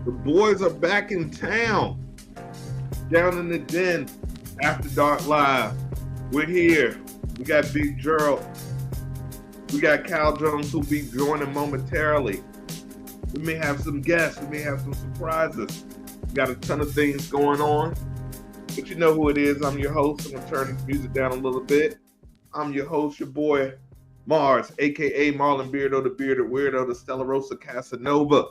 The boys are back in town, down in the den, After Dark Live. We're here. We got Big Gerald. We got Cal Jones who'll be joining momentarily. We may have some guests. We may have some surprises. We got a ton of things going on. But you know who it is. I'm your host. I'm going to turn this music down a little bit. I'm your host, your boy, Mars, a.k.a. Marlon Beardo, the Bearded Weirdo, the Stella Rosa Casanova.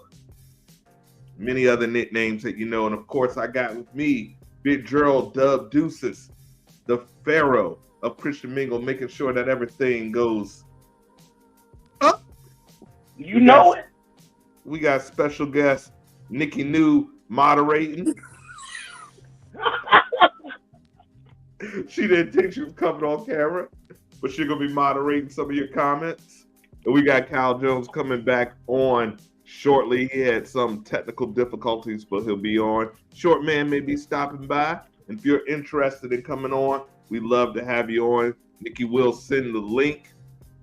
Many other nicknames that you know. And, of course, I got with me Big Gerald Dub Deuces, the Pharaoh of Christian Mingle, making sure that everything goes up. You know it. We got special guest Nikki New moderating. She didn't think she was coming on camera, but she's going to be moderating some of your comments. And we got Kyle Jones coming back on shortly. He had some technical difficulties, but he'll be on. Short Man may be stopping by. And if you're interested in coming on, we'd love to have you on. Nikki will send the link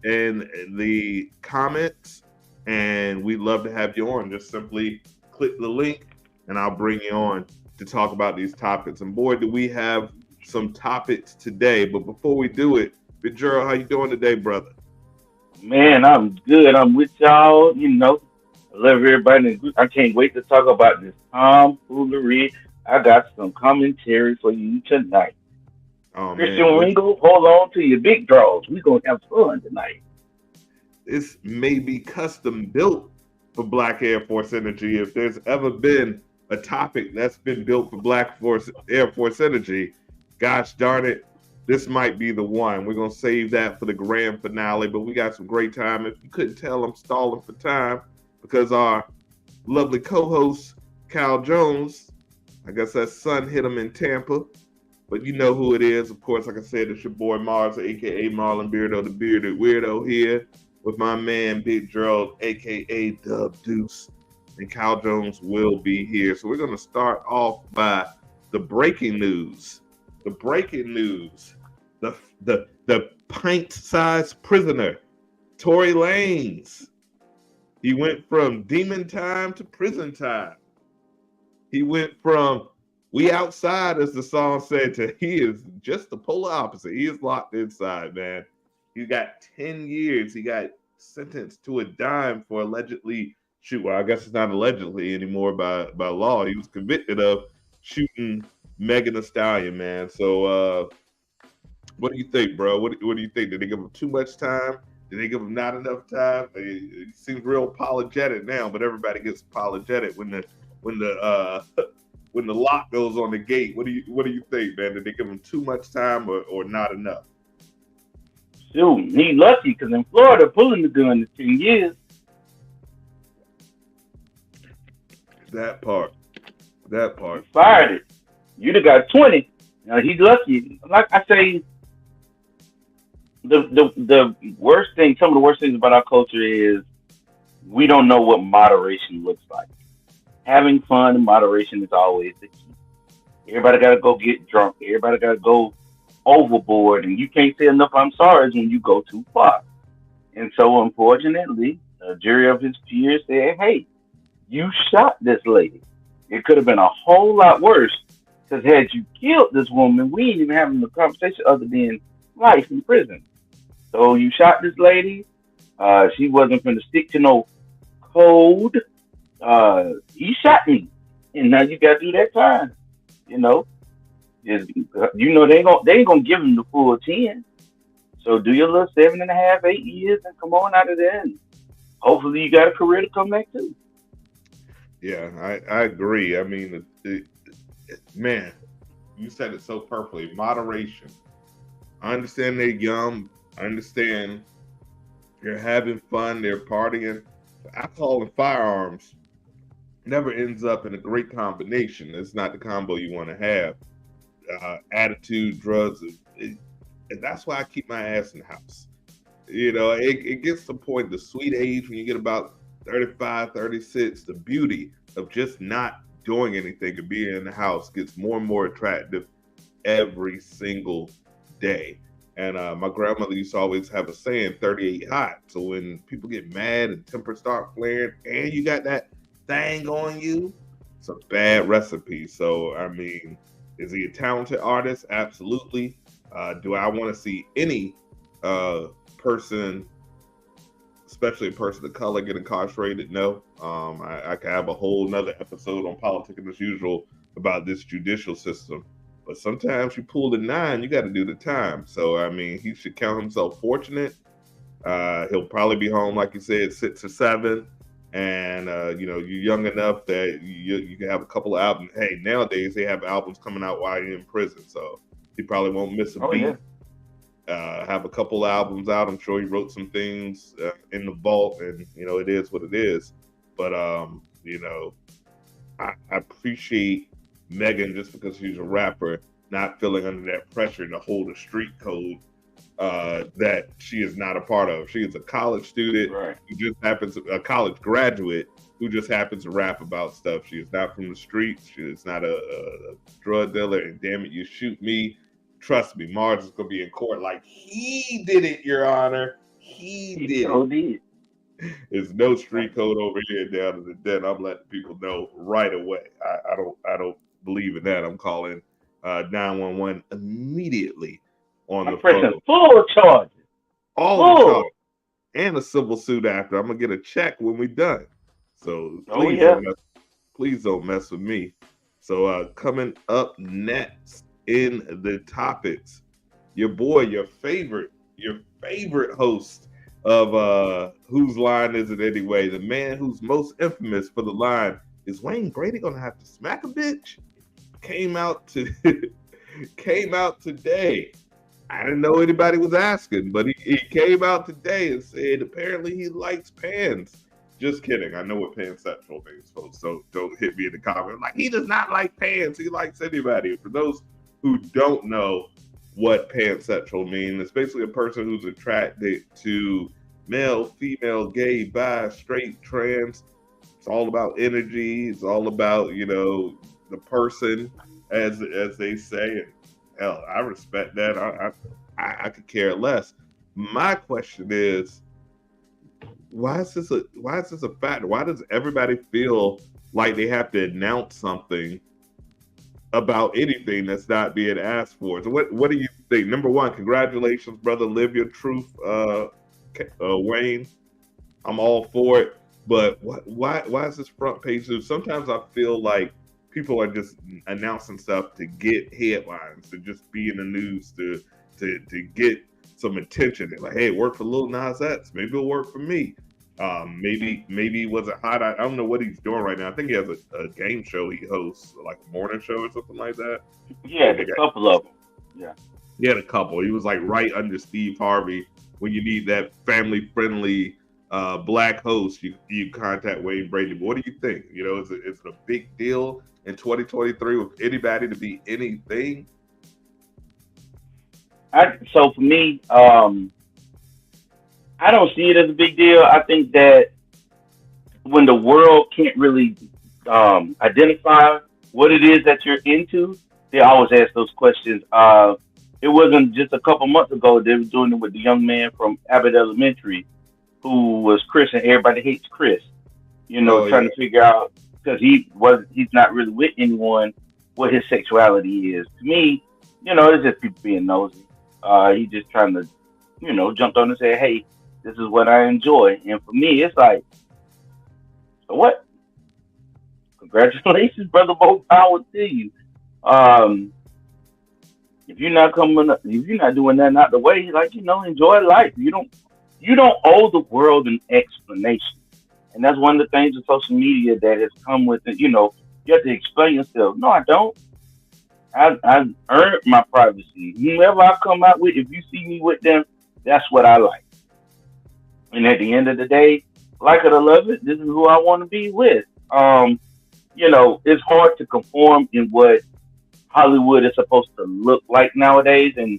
in the comments, and we'd love to have you on. Just simply click the link, and I'll bring you on to talk about these topics. And boy, do we have some topics today. But before we do it, Big Gerald, how you doing today, brother? Man, I'm good. I'm with y'all. You know, I love everybody. I can't wait to talk about this tomfoolery. I got some commentary for you tonight. Oh, Christian man. Wingle, hold on to your big draws. We're going to have fun tonight. This may be custom built for Black Air Force Energy. If there's ever been a topic that's been built for Air Force Energy, gosh darn it, this might be the one. We're going to save that for the grand finale, but we got some great time. If you couldn't tell, I'm stalling for time because our lovely co-host, Cal Jones, I guess that sun hit him in Tampa, but you know who it is. Of course, like I said, it's your boy Mars, a.k.a. Marlon Beardo, the Bearded Weirdo, here with my man Big Gerald, a.k.a. Dub Deuce, and Cal Jones will be here. So we're going to start off by the breaking news. The breaking news, the pint-sized prisoner, Tory Lanez. He went from demon time to prison time. He went from we outside, as the song said, to he is just the polar opposite. He is locked inside, man. He got 10 years. He got sentenced to a dime for allegedly well, I guess it's not allegedly anymore by law. He was convicted of shooting Megan Thee Stallion, man. So, what do you think, bro? What do you think? Did they give him too much time? Did they give him not enough time? It seems real apologetic now, but everybody gets apologetic when the when the lock goes on the gate. What do you think, man? Did they give him too much time or not enough? Shoot, he lucky because in Florida, pulling the gun is 10 years. That part. He fired it. You'd have got 20. Now he's lucky. Like I say, the worst thing, some of the worst things about our culture is we don't know what moderation looks like. Having fun and moderation is always the key. Everybody got to go get drunk. Everybody got to go overboard, and you can't say enough I'm sorry when you go too far. And so, unfortunately, a jury of his peers said, "Hey, you shot this lady. It could have been a whole lot worse because had you killed this woman, we ain't even having a conversation other than life in prison. So you shot this lady. She wasn't going to stick to no code. He shot me, and now you got to do that time. You know, they ain't gonna give him the full 10. So do your little 7.5, 8 years, and come on out of there. And hopefully, you got a career to come back to." Yeah, I agree. I mean, man, you said it so perfectly. Moderation. I understand they're young. I understand they're having fun. They're partying. Alcohol and firearms never ends up in a great combination. It's not the combo you want to have. Attitude, drugs, and that's why I keep my ass in the house. You know, it gets to the point, the sweet age when you get about 35, 36, the beauty of just not doing anything and being in the house gets more and more attractive every single day. And my grandmother used to always have a saying, 38 hot. So when people get mad and tempers start flaring and you got that thing on you, It's a bad recipe. So I mean, is he a talented artist? Absolutely. Do I want to see any uh, person, especially a person of color, get incarcerated? No. I could have a whole nother episode on politics as usual about this judicial system. But sometimes you pull the nine, you got to do the time. So I mean, he should count himself fortunate. He'll probably be home, like you said, 6 or 7. And you're young enough that you can have a couple of albums. Hey, nowadays they have albums coming out while you're in prison, so he probably won't miss a Oh yeah. beat. Have a couple of albums out. I'm sure he wrote some things in the vault, and it is what it is. But I appreciate Megan just because she's a rapper, not feeling under that pressure to hold a street code that she is not a part of. She is a college student Right. who just happens a college graduate who just happens to rap about stuff. She is not from the streets. She is not a drug dealer. And damn it, you shoot me. Trust me, Mars is gonna be in court like he did it, Your Honor. He He did sure it. did. There's no Right. street code over here down in the den. I'm letting people know right away. I don't believe in that. I'm calling 911 immediately on I'm the pressing phone. full charges. All the Full. charges and a civil suit after. I'm gonna get a check when we done. So Oh yeah. please don't mess with me. So coming up next in the topics, your boy, your favorite host of Whose Line Is It Anyway? The man who's most infamous for the line, is Wayne Brady gonna have to smack a bitch? Came out to came out today. I didn't know anybody was asking, but he came out today and said apparently he likes pans. Just kidding. I know what pansexual means, folks. So don't hit me in the comments. Like, he does not like pans. He likes anybody. For those who don't know what pansexual means, it's basically a person who's attracted to male, female, gay, bi, straight, trans. It's all about energy. It's all about, the person, as they say. And hell, I respect that. I could care less. My question is, why is this a factor? Why does everybody feel like they have to announce something about anything that's not being asked for? So what do you think? Number one, congratulations, brother. Live your truth, Wayne. I'm all for it. But why is this front page news? Sometimes I feel like people are just announcing stuff to get headlines, to just be in the news, to get some attention. They're like, hey, it worked for Lil Nas X. Maybe it'll work for me. Maybe he wasn't hot. I don't know what he's doing right now. I think he has a game show he hosts, like a morning show or something like that. Yeah, a couple of them. Yeah. He had a couple. He was like right under Steve Harvey. When you need that family friendly black host, you contact Wayne Brady. But what do you think? Is it a big deal in 2023 with anybody to be anything? So for me, I don't see it as a big deal. I think that when the world can't really identify what it is that you're into, they always ask those questions. It wasn't just a couple months ago they were doing it with the young man from Abbott Elementary who was Chris and everybody hates Chris. Oh yeah. Trying to figure out because he's not really with anyone what his sexuality is. To me, it's just people being nosy. He just trying to, jumped on and said, hey, this is what I enjoy. And for me, it's like, so what? Congratulations, brother. More power to you. Um, if you're not if you're not doing that out the way, like enjoy life. You don't owe the world an explanation, and that's one of the things with social media that has come with it. You have to explain yourself. No, I don't. I earned my privacy. Whoever I come out with, if you see me with them, that's what I like. And at the end of the day, like it or love it, this is who I want to be with. It's hard to conform in what Hollywood is supposed to look like nowadays, and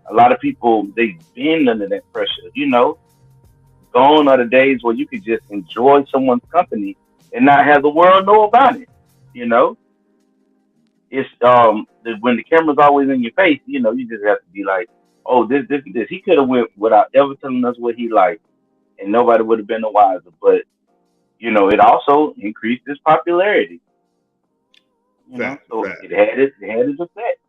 a lot of people they've been under that pressure. Gone are the days where you could just enjoy someone's company and not have the world know about it. You know, it's when the camera's always in your face, you just have to be like, oh, this. He could have went without ever telling us what he liked, and nobody would have been the wiser. But it also increased his popularity. Fact, So fact. it had its effect.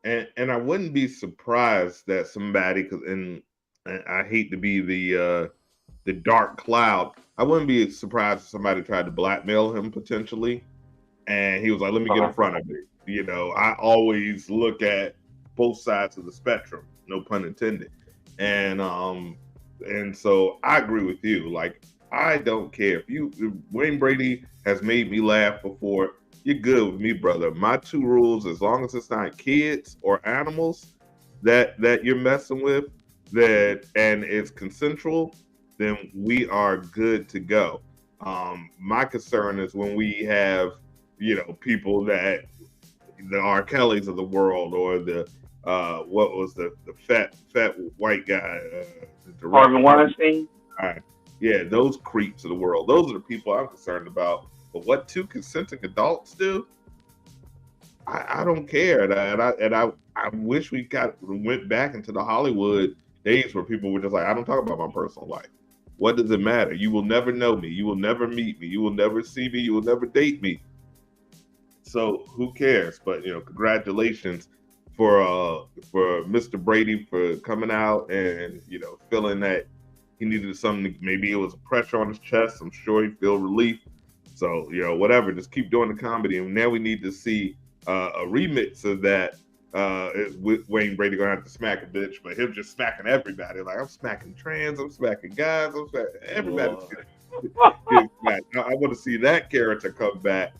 And I wouldn't be surprised that somebody, and I hate to be the dark cloud. I wouldn't be surprised if somebody tried to blackmail him potentially, and he was like, "Let me get in Uh-huh. front of it." I always look at both sides of the spectrum, no pun intended, and so I agree with you. Like, I don't care if Wayne Brady has made me laugh before. You're good with me, brother. My two rules, as long as it's not kids or animals that you're messing with, that and it's consensual, then we are good to go. My concern is when we have, people that the R. Kellys of the world, or the what was the fat white guy, the Harvey director Harvey. Weinstein. Weinstein. Yeah, those creeps of the world. Those are the people I'm concerned about. But what two consenting adults do, I don't care. And I wish went back into the Hollywood days where people were just like, I don't talk about my personal life. What does it matter? You will never know me. You will never meet me. You will never see me. You will never date me. So who cares? But congratulations for Mr. Brady for coming out and feeling that he needed something. Maybe it was pressure on his chest. I'm sure he feel relief. So whatever. Just keep doing the comedy. And now we need to see a remix of that. With Wayne Brady gonna have to smack a bitch, but him just smacking everybody. Like, I'm smacking trans, I'm smacking guys, I'm smacking everybody's getting smacked. I want to see that character come back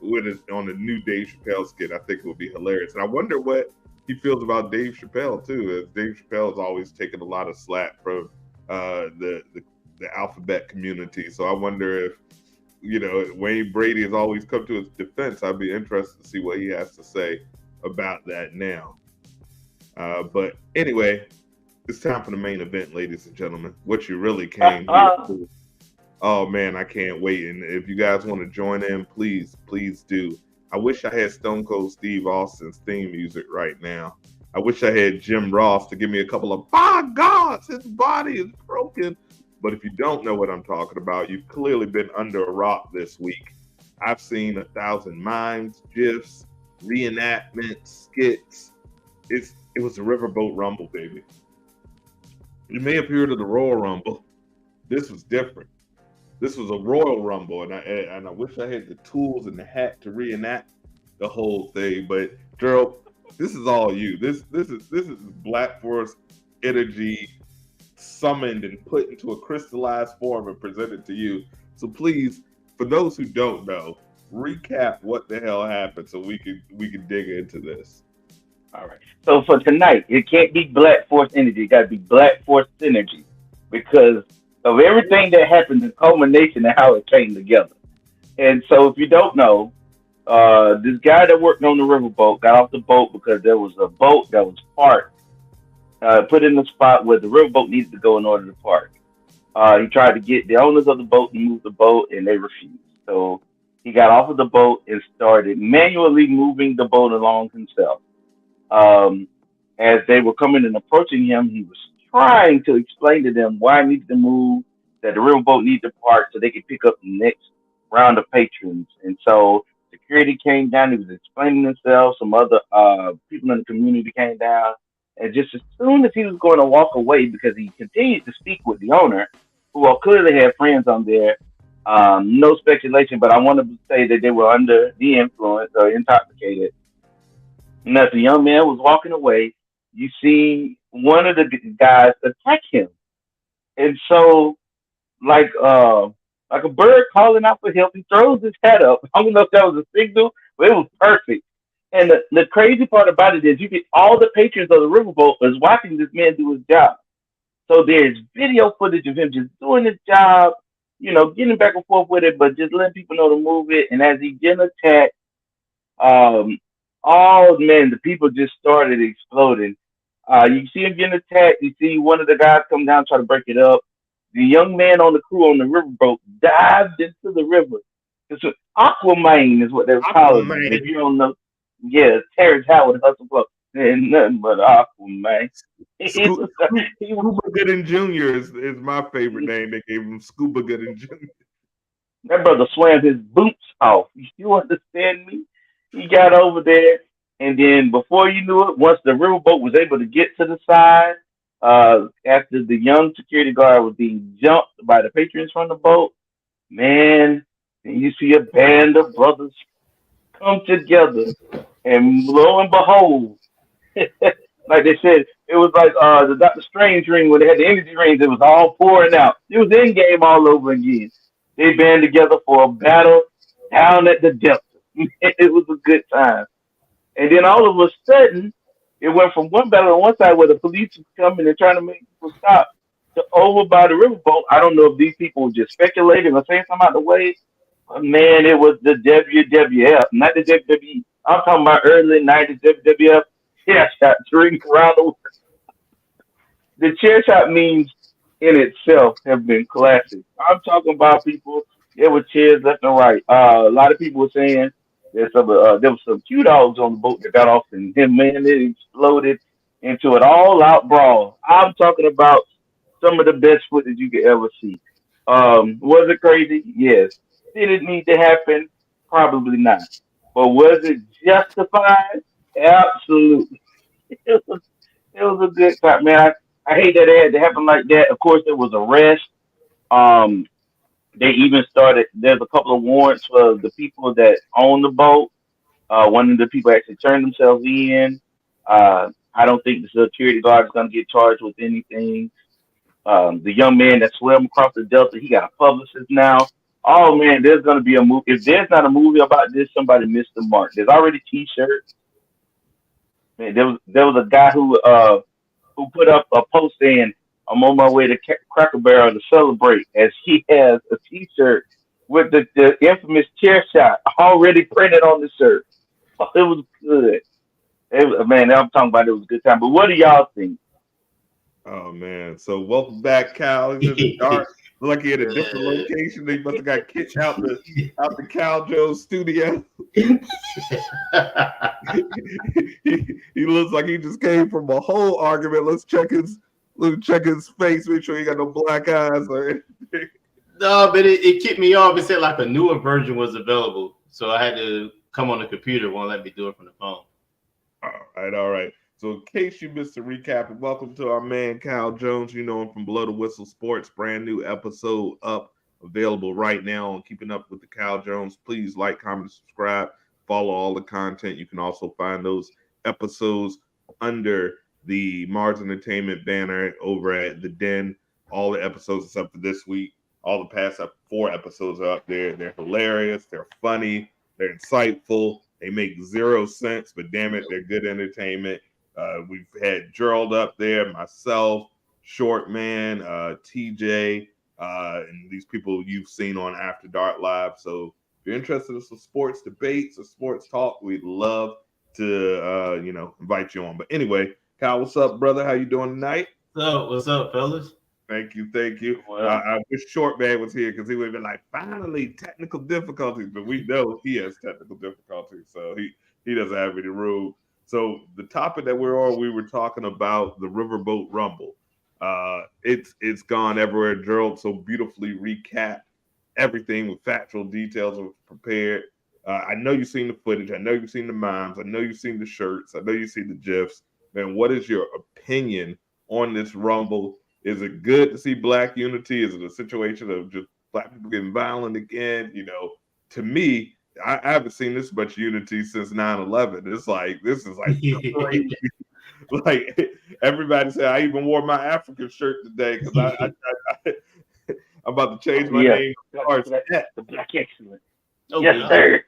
with it on the new Dave Chappelle skit. I think it would be hilarious. And I wonder what he feels about Dave Chappelle too. As Dave Chappelle has always taken a lot of slack from the alphabet community. So I wonder if Wayne Brady has always come to his defense. I'd be interested to see what he has to say about that now. But anyway, it's time for the main event, ladies and gentlemen. What you really came here to. Oh man, I can't wait. And if you guys want to join in, please do. I wish I had Stone Cold Steve Austin's theme music right now. I wish I had Jim Ross to give me a couple of, by gods, his body is broken. But if you don't know what I'm talking about, you've clearly been under a rock this week. I've seen 1,000 mimes, gifs, reenactments, skits. It was the Riverboat Rumble, baby. You may have heard of the Royal Rumble. This was different. This was a Royal Rumble, and I wish I had the tools and the hat to reenact the whole thing. But Gerald, this is all you. This is Black Force energy summoned and put into a crystallized form and presented to you. So please, for those who don't know, recap what the hell happened so we can dig into this. All right. So for tonight, it can't be Black Force energy. It got to be Black Force synergy because of everything that happened, the culmination and how it came together. And so, if you don't know, this guy that worked on the riverboat got off the boat because there was a boat that was parked, put in the spot where the riverboat needed to go in order to park. He tried to get the owners of the boat to move the boat, and they refused. So he got off of the boat and started manually moving the boat along himself. Um, as they were coming and approaching him, he was trying to explain to them why it needed to move, that the riverboat needed to park so they could pick up the next round of patrons. And so security came down. He was explaining himself. Some other people in the community came down. And just as soon as he was going to walk away, because he continued to speak with the owner, who clearly had friends on there, no speculation, but I want to say that they were under the influence or intoxicated. And as the young man was walking away, you see one of the guys attack him. And so, like like a bird calling out for help, he throws his head up. I don't know if that was a signal, but it was perfect. And the crazy part about it is you get all the patrons of the riverboat is watching this man do his job. So there's video footage of him just doing his job, getting back and forth with it, but just letting people know to move it. And as he getting attacked, um, oh man, the people just started exploding. You see him getting attacked. You see one of the guys come down try to break it up. The young man on the crew on the riverboat dived into the river. It's Aquaman is what they're calling him. And if Aquaman. you don't know, yeah, Terrence Howard, Hustle Club, and nothing but Aquaman. He was, he was, Scuba Gooding Jr. is my favorite name. They gave him Scuba Gooding Jr. that brother swam his boots off. You understand me? He got over there, and then before you knew it, once the riverboat was able to get to the side, after the young security guard was being jumped by the patrons from the boat, man, and you see a band of brothers come together, and lo and behold, like they said, it was like the Doctor Strange ring when they had the energy rings. It was all pouring out. It was in game all over again. They band together for a battle down at the Delta. It was a good time. And then all of a sudden, it went from one battle on one side where the police was coming and trying to make people stop to over by the riverboat. I don't know if these people were just speculating or saying something out the way. But man, it was the WWF, not the WWE. I'm talking about early 90s WWF. Yeah, shot drink around the chair shot memes in itself have been classic. I'm talking about people. There were chairs left and right. A lot of people were saying there was some Q dogs on the boat that got off, and him man it exploded into an all out brawl. I'm talking about some of the best footage you could ever see. Was it crazy? Yes. Did it need to happen? Probably not. But was it justified? Absolutely. It was a good time, man. I hate that it had to happen like that. Of course, there was arrest. Um, they even started. There's a couple of warrants for the people that own the boat. One of the people actually turned themselves in. I don't think the security guard is going to get charged with anything. The young man that swam across the Delta, he got a publicist now. Oh man, there's going to be a movie. If there's not a movie about this, somebody missed the mark. There's already T-shirts. Man, there was a guy who put up a post saying, "I'm on my way to Cracker Barrel to celebrate," as he has a T-shirt with the infamous chair shot already printed on the shirt. Oh, it was good. Man, I'm talking about it was a good time. But what do y'all think? Oh man! So welcome back, Cal. He's in the dark. Look like he at a different location. He must have got kicked out the Cal Jones studio. he looks like he just came from a whole argument. Let's check his face. Make sure he got no black eyes or anything. No, but it kicked me off. It said like a newer version was available, so I had to come on the computer. It won't let me do it from the phone. All right. So in case you missed the recap, welcome to our man Cal Jones. You know him from Below the Whistle Sports. Brand new episode up, available right now on Keeping Up with the Cal Jones. Please like, comment, subscribe, follow all the content. You can also find those episodes under the Mars Entertainment banner over at the Den. All the episodes except for this week. All the past 4 episodes are up there. They're hilarious. They're funny. They're insightful. They make 0 sense, but damn it, they're good entertainment. We've had Gerald up there, myself, Short Man, TJ, and these people you've seen on After Dark Live. So if you're interested in some sports debates or sports talk, we'd love to, invite you on. But anyway, Kyle, what's up, brother? How you doing tonight? So, what's up, fellas? Thank you. Well, I wish Short Man was here because he would have been like, finally, technical difficulties. But we know he has technical difficulties, so he doesn't have any room. So the topic that we were talking about the Riverboat Rumble. It's gone everywhere. Gerald so beautifully recapped everything with factual details and prepared. I know you've seen the footage. I know you've seen the memes. I know you've seen the shirts. I know you've seen the GIFs. Man, what is your opinion on this Rumble? Is it good to see black unity? Is it a situation of just black people getting violent again? To me, I haven't seen this much unity since 9/11. It's like, this is like crazy. Like, everybody said, I even wore my African shirt today because I'm about to change my name. The Black Excellent. Oh, Yes, God. sir.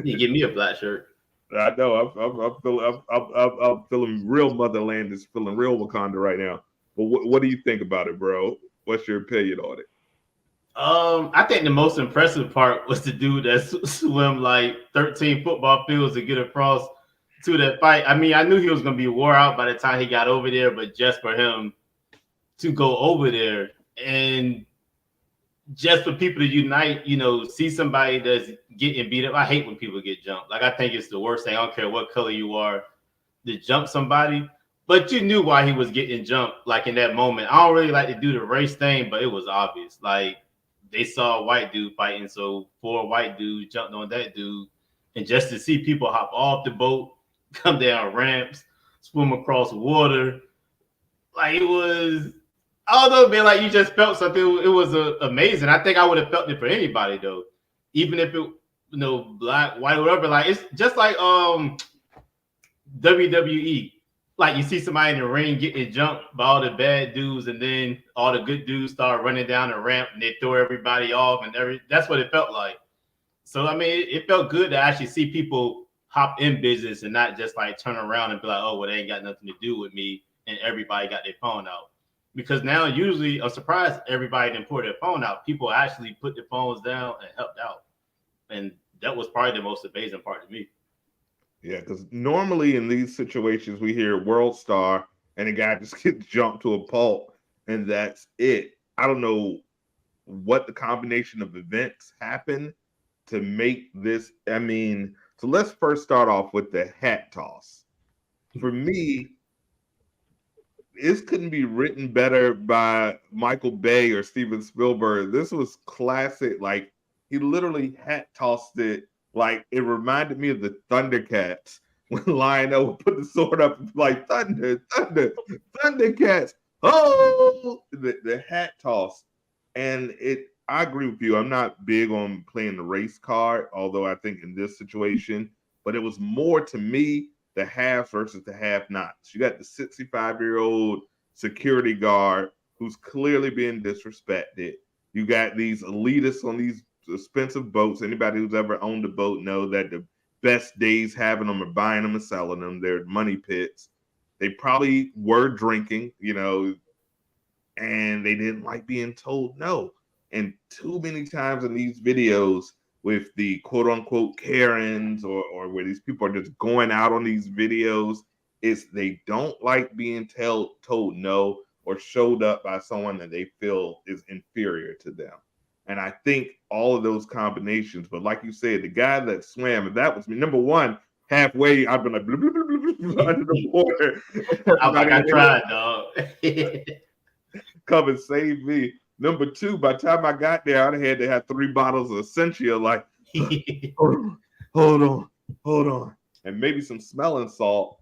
You give me a black shirt. I know. I'm feeling real motherland. Is feeling real Wakanda right now. But what do you think about it, bro? What's your opinion on it? I think the most impressive part was the dude that swim like 13 football fields to get across to that fight. I mean, I knew he was going to be wore out by the time he got over there, but just for him to go over there and just for people to unite, see somebody that's getting beat up. I hate when people get jumped. Like, I think it's the worst thing. I don't care what color you are, to jump somebody. But you knew why he was getting jumped, like in that moment. I don't really like to do the race thing, but it was obvious. Like, they saw a white dude fighting, so 4 white dudes jumped on that dude, and just to see people hop off the boat, come down ramps, swim across water, like it was. I don't know, man. Like you just felt something. It was amazing. I think I would have felt it for anybody though, even if it, black, white, whatever. Like it's just like WWE. Like you see somebody in the ring getting jumped by all the bad dudes, and then all the good dudes start running down the ramp and they throw everybody off, and that's what it felt like. So I mean, it felt good to actually see people hop in business and not just like turn around and be like, oh, well, they ain't got nothing to do with me, and everybody got their phone out. Because now usually I'm surprised everybody didn't pour their phone out. People actually put their phones down and helped out, and that was probably the most amazing part to me. Yeah, because normally in these situations we hear World Star and the guy just gets jumped to a pulp and that's it. I don't know what the combination of events happened to make this. I mean, so let's first start off with the hat toss. For me, this couldn't be written better by Michael Bay or Steven Spielberg. This was classic. Like he literally hat tossed it. Like it reminded me of the Thundercats when Lionel would put the sword up and be like thunder, thunder, Thundercats. Oh, the hat toss. And I agree with you. I'm not big on playing the race card, although I think in this situation, but it was more to me the halves versus the have-nots. You got the 65-year-old security guard who's clearly being disrespected. You got these elitists on these expensive boats. Anybody who's ever owned a boat know that the best days having them are buying them and selling them. They're money pits. They probably were drinking, and they didn't like being told no. And too many times in these videos with the quote unquote Karens or where these people are just going out on these videos, is they don't like being told no or showed up by someone that they feel is inferior to them. And I think all of those combinations, but like you said, the guy that swam, if that was me, number one, halfway, I've been like blah, blah, blah, blah, blah, under the water. I'm like, I tried, dog. Come and save me. Number two, by the time I got there, I had to have 3 bottles of Essentia, like, hold on, and maybe some smelling salt.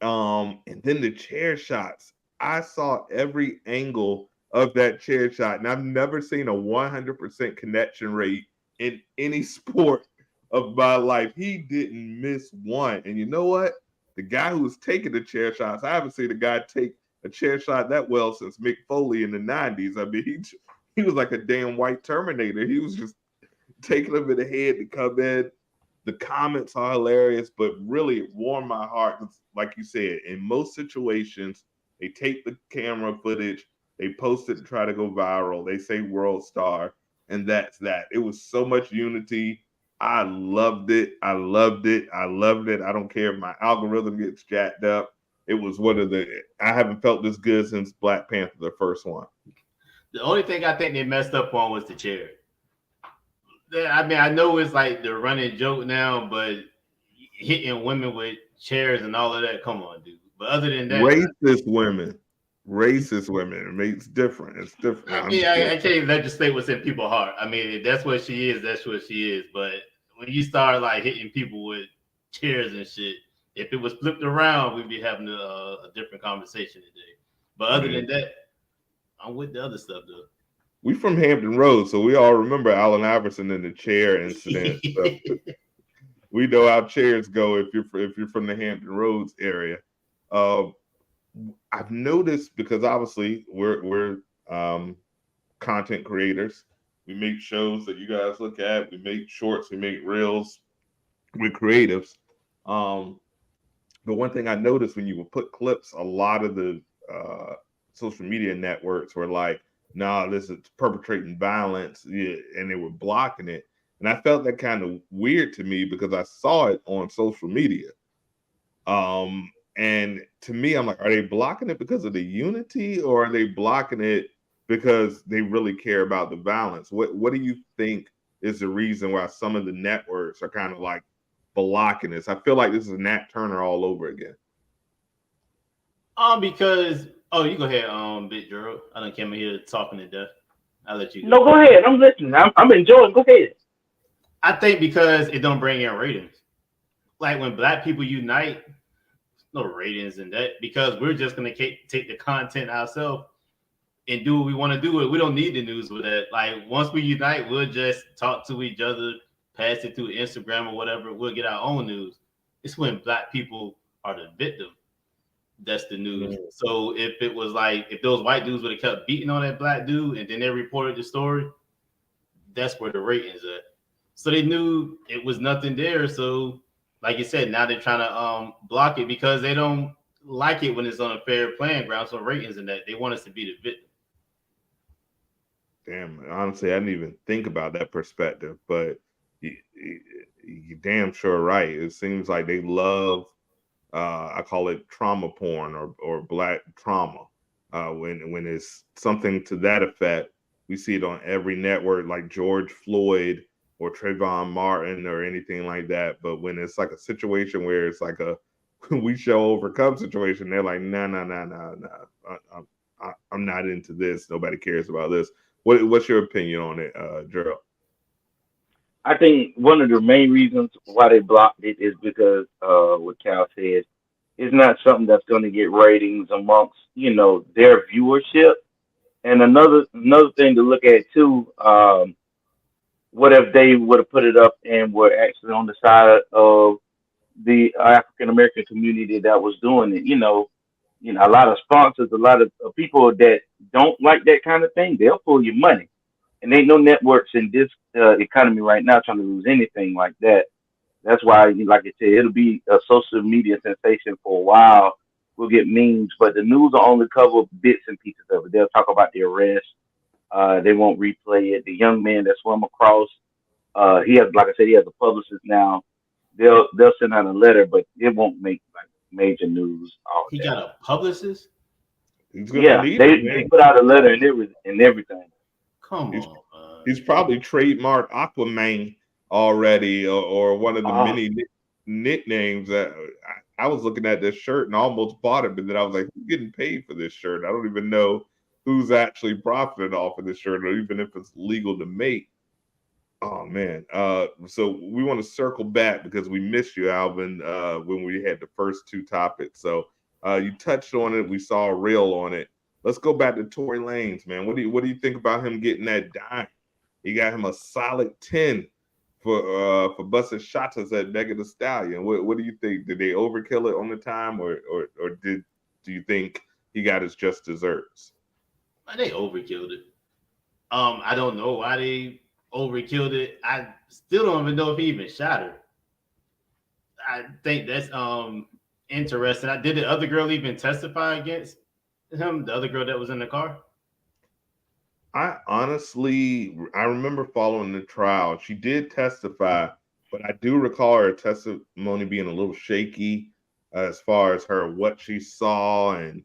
And then the chair shots. I saw every angle of that chair shot, and I've never seen a 100% connection rate in any sport of my life. He didn't miss one. And you know what? The guy who was taking the chair shots, I haven't seen a guy take a chair shot that well since Mick Foley in the 90s. I mean, he was like a damn white Terminator. He was just taking them in the head to come in. The comments are hilarious, but really it warmed my heart. Like you said, in most situations, they take the camera footage, they post it to try to go viral. They say world star, and that's that. It was so much unity. I loved it. I loved it. I loved it. I don't care if my algorithm gets jacked up. It was I haven't felt this good since Black Panther, the first one. The only thing I think they messed up on was the chair. I mean, I know it's like the running joke now, but hitting women with chairs and all of that, come on, dude. But other than that, racist women. It's different. It's different. I mean, I can't legislate what's in people's heart. I mean, if that's what she is, that's what she is. But when you start like hitting people with chairs and shit, if it was flipped around, we'd be having a different conversation today. But other than that, I'm with the other stuff though. We from Hampton Roads, so we all remember Allen Iverson in the chair incident. So we know how chairs go if you're from the Hampton Roads area. I've noticed, because obviously we're content creators. We make shows that you guys look at. We make shorts. We make reels. We're creatives. But one thing I noticed when you would put clips, a lot of the social media networks were like, "Nah, this is perpetrating violence," and they were blocking it. And I felt that kind of weird to me because I saw it on social media. And to me, I'm like, are they blocking it because of the unity, or are they blocking it because they really care about the violence? What do you think is the reason why some of the networks are kind of like blocking this? I feel like this is Nat Turner all over again. Because you go ahead, Big Gerald. I don't came in here talking to death. I'll let you No, go. go ahead. I'm listening. I'm enjoying. Go ahead. I think because it don't bring in ratings. Like when black people unite, no ratings in that because we're just gonna take the content ourselves and do what we want to do. It. We don't need the news with that. Like once we unite, we'll just talk to each other, pass it through Instagram or whatever. We'll get our own news. It's when black people are the victim. That's the news. Mm. So if it was like if those white dudes would have kept beating on that black dude and then they reported the story, that's where the ratings at. So they knew it was nothing there. So like you said, now they're trying to block it because they don't like it when it's on a fair playing ground. So ratings and that they want us to be the victim. Damn, honestly, I didn't even think about that perspective, but you damn sure right. It seems like they love, I call it trauma porn or black trauma. When it's something to that effect, we see it on every network, like George Floyd or Trayvon Martin or anything like that. But when it's like a situation where it's like a we shall overcome situation, they're like, no, no, no, no, no. I'm not into this. Nobody cares about this. What's your opinion on it, Gerald? I think one of the main reasons why they blocked it is because what Cal said, it's not something that's going to get ratings amongst their viewership. And another thing to look at too, what if they would have put it up and were actually on the side of the African American community that was doing it? A lot of sponsors, a lot of people that don't like that kind of thing, they'll pull your money. And ain't no networks in this economy right now trying to lose anything like that. That's why, like I said, it'll be a social media sensation for a while. We'll get memes, but the news will only cover bits and pieces of it. They'll talk about the arrest. They won't replay it. The young man that swam across, he has, like I said, he has a publicist now. They'll send out a letter, but it won't make like major news. All He that. got a publicist. He's gonna Yeah, need it, they man. put out a letter and everything. Come He's on, he's probably trademarked Aquaman already, or one of the Oh, many nicknames that I was looking at this shirt and almost bought it, but then I was like, who's getting paid for this shirt? I don't even know who's actually profiting off of this shirt, or even if it's legal to make. Oh man. So we want to circle back because we missed you, Alvin, when we had the first two topics. So you touched on it. We saw a reel on it. Let's go back to Tory Lanez, man. What do you think about him getting that dime? He got him a solid 10 for busting shots at Megan Thee Stallion. What do you think? Did they overkill it on the time, or do you think he got his just desserts? they overkilled it. I don't know why they overkilled it. I still don't even know if he even shot her. I think that's interesting. Did the other girl even testify against him? The other girl that was in the car? I remember following the trial. She did testify, but I do recall her testimony being a little shaky as far as her what she saw and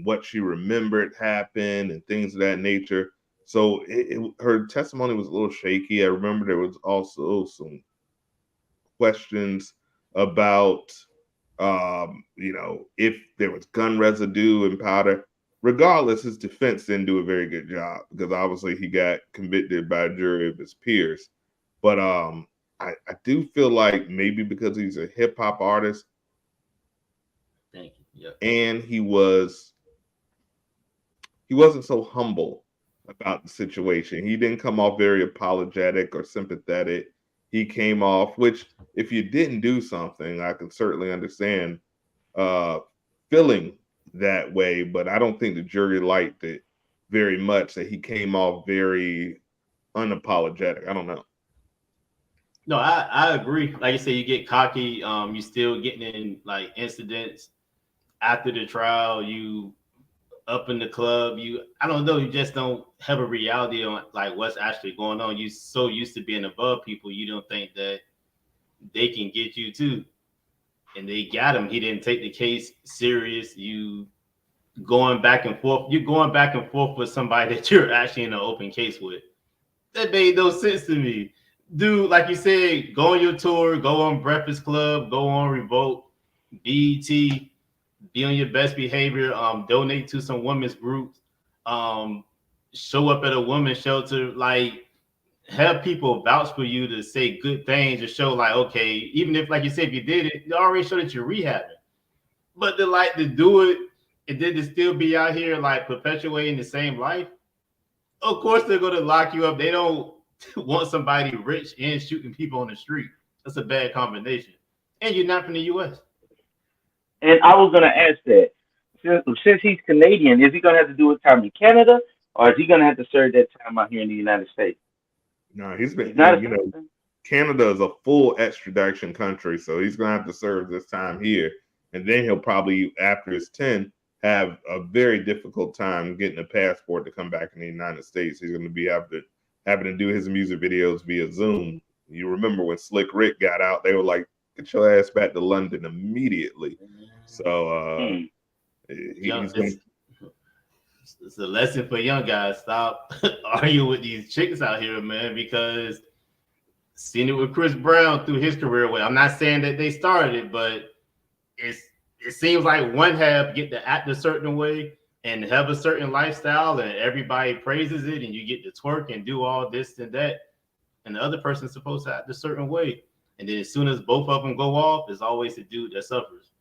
what she remembered happened and things of that nature. So her testimony was a little shaky. I remember there was also some questions about if there was gun residue and powder. Regardless, his defense didn't do a very good job because obviously he got convicted by a jury of his peers. But I do feel like maybe because he's a hip hop artist Thank you. Yep. and he wasn't so humble about the situation. He didn't come off very apologetic or sympathetic. He came off, which if you didn't do something, I can certainly understand uh, feeling that way, but I don't think the jury liked it very much that he came off very unapologetic. I don't know. No, I agree. Like you said, you get cocky. You still getting in like incidents after the trial. You up in the club. I don't know. You just don't have a reality on like what's actually going on. You so used to being above people, you don't think that they can get you too. And they got him. He didn't take the case serious. You going back and forth. You're going back and forth with somebody that you're actually in an open case with. That made no sense to me. Dude, like you said, go on your tour, go on Breakfast Club, go on Revolt, BET, be on your best behavior, donate to some women's groups, um, show up at a women's shelter, like have people vouch for you to say good things to show like, okay, even if like you said, if you did it, you already show that you're rehabbing. But to do it and then to still be out here like perpetuating the same life, of course they're gonna lock you up. They don't want somebody rich and shooting people on the street. That's a bad combination. And you're not from the US. And I was gonna ask that since he's Canadian, is he gonna have to do his time in Canada, or is he gonna have to serve that time out here in the United States? No, he's been, He's not a you know, citizen. Canada is a full extradition country, so he's going to have to serve this time here. And then he'll probably, after his 10, have a very difficult time getting a passport to come back in the United States. He's going to be having to do his music videos via Zoom. You remember when Slick Rick got out, they were like, get your ass back to London immediately. So he's going to. It's a lesson for young guys. Stop arguing with these chicks out here, man, because seen it with Chris Brown through his career. I'm not saying that they started it, but it seems like one half get to act a certain way and have a certain lifestyle, and everybody praises it, and you get to twerk and do all this and that, and the other person's supposed to act a certain way. And then as soon as both of them go off, there's always the dude that suffers.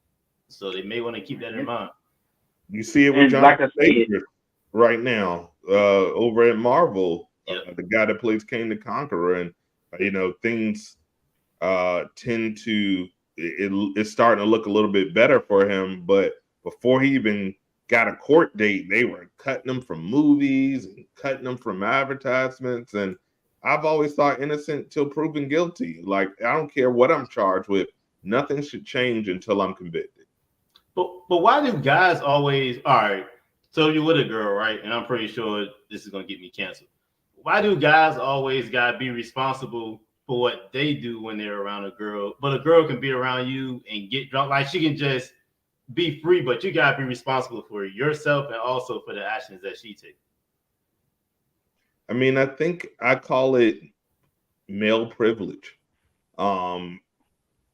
So they may want to keep that in mind. You see it with John right now over at Marvel, the guy that plays Kang the Conqueror, and things tend to it's starting to look a little bit better for him. But before he even got a court date, they were cutting him from movies and cutting him from advertisements. And I've always thought innocent till proven guilty. Like, I don't care what I'm charged with, nothing should change until I'm convicted. But why do guys always, all right, so you're with a girl, right? And I'm pretty sure this is going to get me canceled. Why do guys always got to be responsible for what they do when they're around a girl? But a girl can be around you and get drunk. Like, she can just be free, but you got to be responsible for yourself and also for the actions that she takes. I mean, I think I call it male privilege.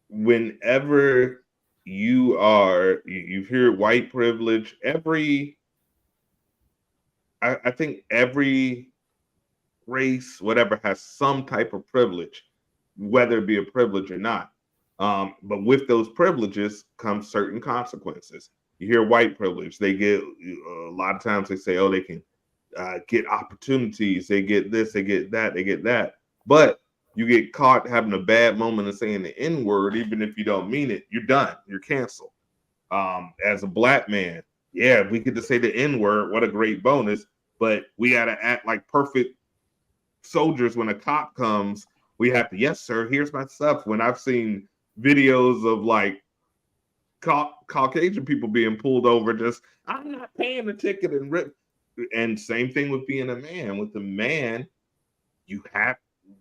Whenever you hear white privilege, I think every race, whatever, has some type of privilege, whether it be a privilege or not. But with those privileges come certain consequences. You hear white privilege, they get a lot of times they say, oh, they can get opportunities, they get this, they get that, they get that. But you get caught having a bad moment of saying the N-word, even if you don't mean it, you're done, you're canceled. As a black man, yeah, we get to say the N-word, what a great bonus, but we got to act like perfect soldiers when a cop comes. We have to, yes, sir, here's my stuff. When I've seen videos of like Caucasian people being pulled over, just, I'm not paying the ticket and rip. And same thing with being a man. With a man, you have,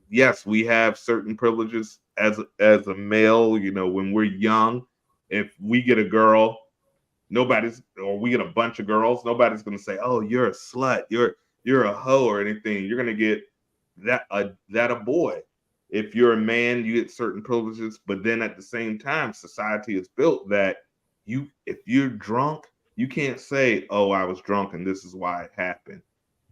yes, we have certain privileges as a male. When we're young, if we get a girl, we get a bunch of girls, nobody's going to say, oh, you're a slut, you're a hoe or anything. You're going to get that a boy. If you're a man, you get certain privileges, but then at the same time, society is built that if you're drunk, you can't say, oh, I was drunk and this is why it happened.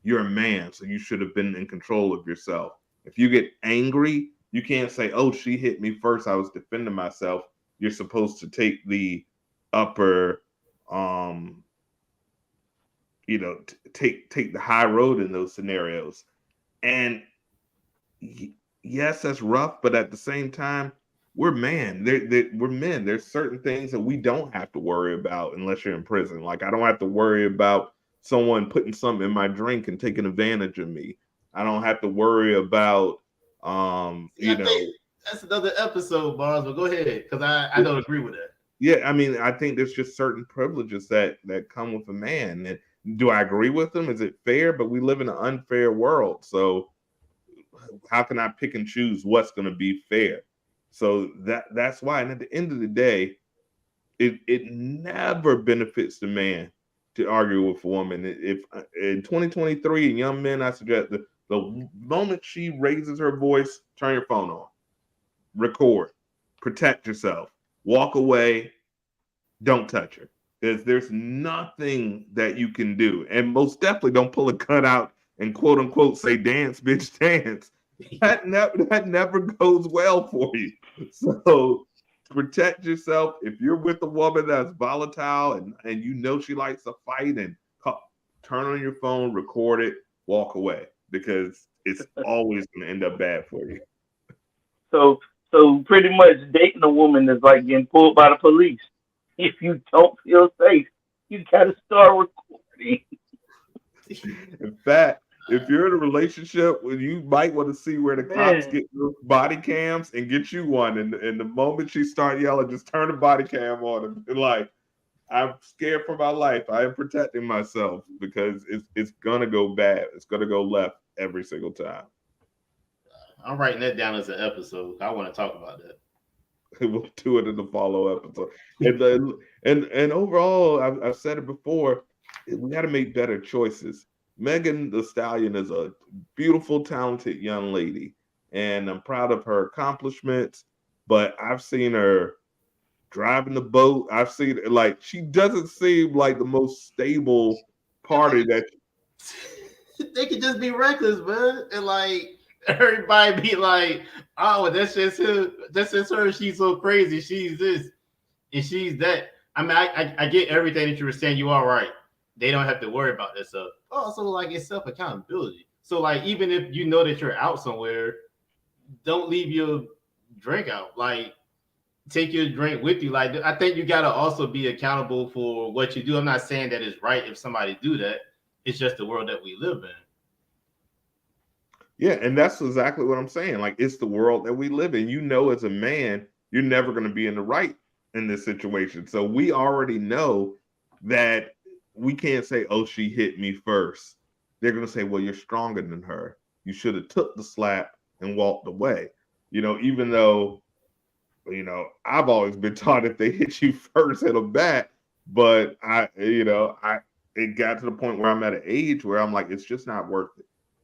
You're a man, so you should have been in control of yourself. If you get angry, you can't say, oh, she hit me first, I was defending myself. You're supposed to take the upper, take the high road in those scenarios. And yes, that's rough, but at the same time, we're men. We're men. There's certain things that we don't have to worry about unless you're in prison. Like, I don't have to worry about someone putting something in my drink and taking advantage of me. I don't have to worry about, That's another episode, Bars, but go ahead, because I don't agree with that. Yeah, I mean, I think there's just certain privileges that come with a man. And do I agree with them? Is it fair? But we live in an unfair world. So how can I pick and choose what's going to be fair? So that's why. And at the end of the day, it never benefits the man to argue with a woman. If in 2023, young men, I suggest the moment she raises her voice, turn your phone on, record, protect yourself, walk away, don't touch her. Because there's nothing that you can do. And most definitely don't pull a gun out and quote unquote say dance, bitch, dance, that never goes well for you. So protect yourself. If you're with a woman that's volatile and you know she likes to fight, and turn on your phone, record it, walk away, because it's always going to end up bad for you. So so pretty much dating a woman is like getting pulled by the police. If you don't feel safe, you gotta start recording. In fact, if you're in a relationship, well, you might want to see where the cops Man, get your body cams and get you one. And the moment she start yelling, just turn the body cam on and like, I'm scared for my life. I am protecting myself because it's gonna go bad. It's gonna go left every single time. I'm writing that down as an episode. I want to talk about that. We'll do it in the follow episode. And then and overall, I've said it before, we got to make better choices. Megan the Stallion is a beautiful, talented young lady, and I'm proud of her accomplishments. But I've seen her driving the boat. I've seen like she doesn't seem like the most stable party that. They could just be reckless, man, and like everybody be like, "Oh, that's just her. That's just her. She's so crazy. She's this and she's that." I mean, I get everything that you were saying. You are right. They don't have to worry about that stuff. Also, like it's self accountability. So, like, even if you know that you're out somewhere, don't leave your drink out. Like, take your drink with you. Like, I think you gotta also be accountable for what you do. I'm not saying that it's right if somebody do that. It's just the world that we live in. Yeah, and that's exactly what I'm saying. Like, it's the world that we live in. You know, as a man, you're never going to be in the right in this situation. So we already know that we can't say, "Oh, she hit me first." They're going to say, "Well, you're stronger than her. You should have took the slap and walked away." Even though, I've always been taught if they hit you first, hit them back. But it got to the point where I'm at an age where I'm like, it's just not worth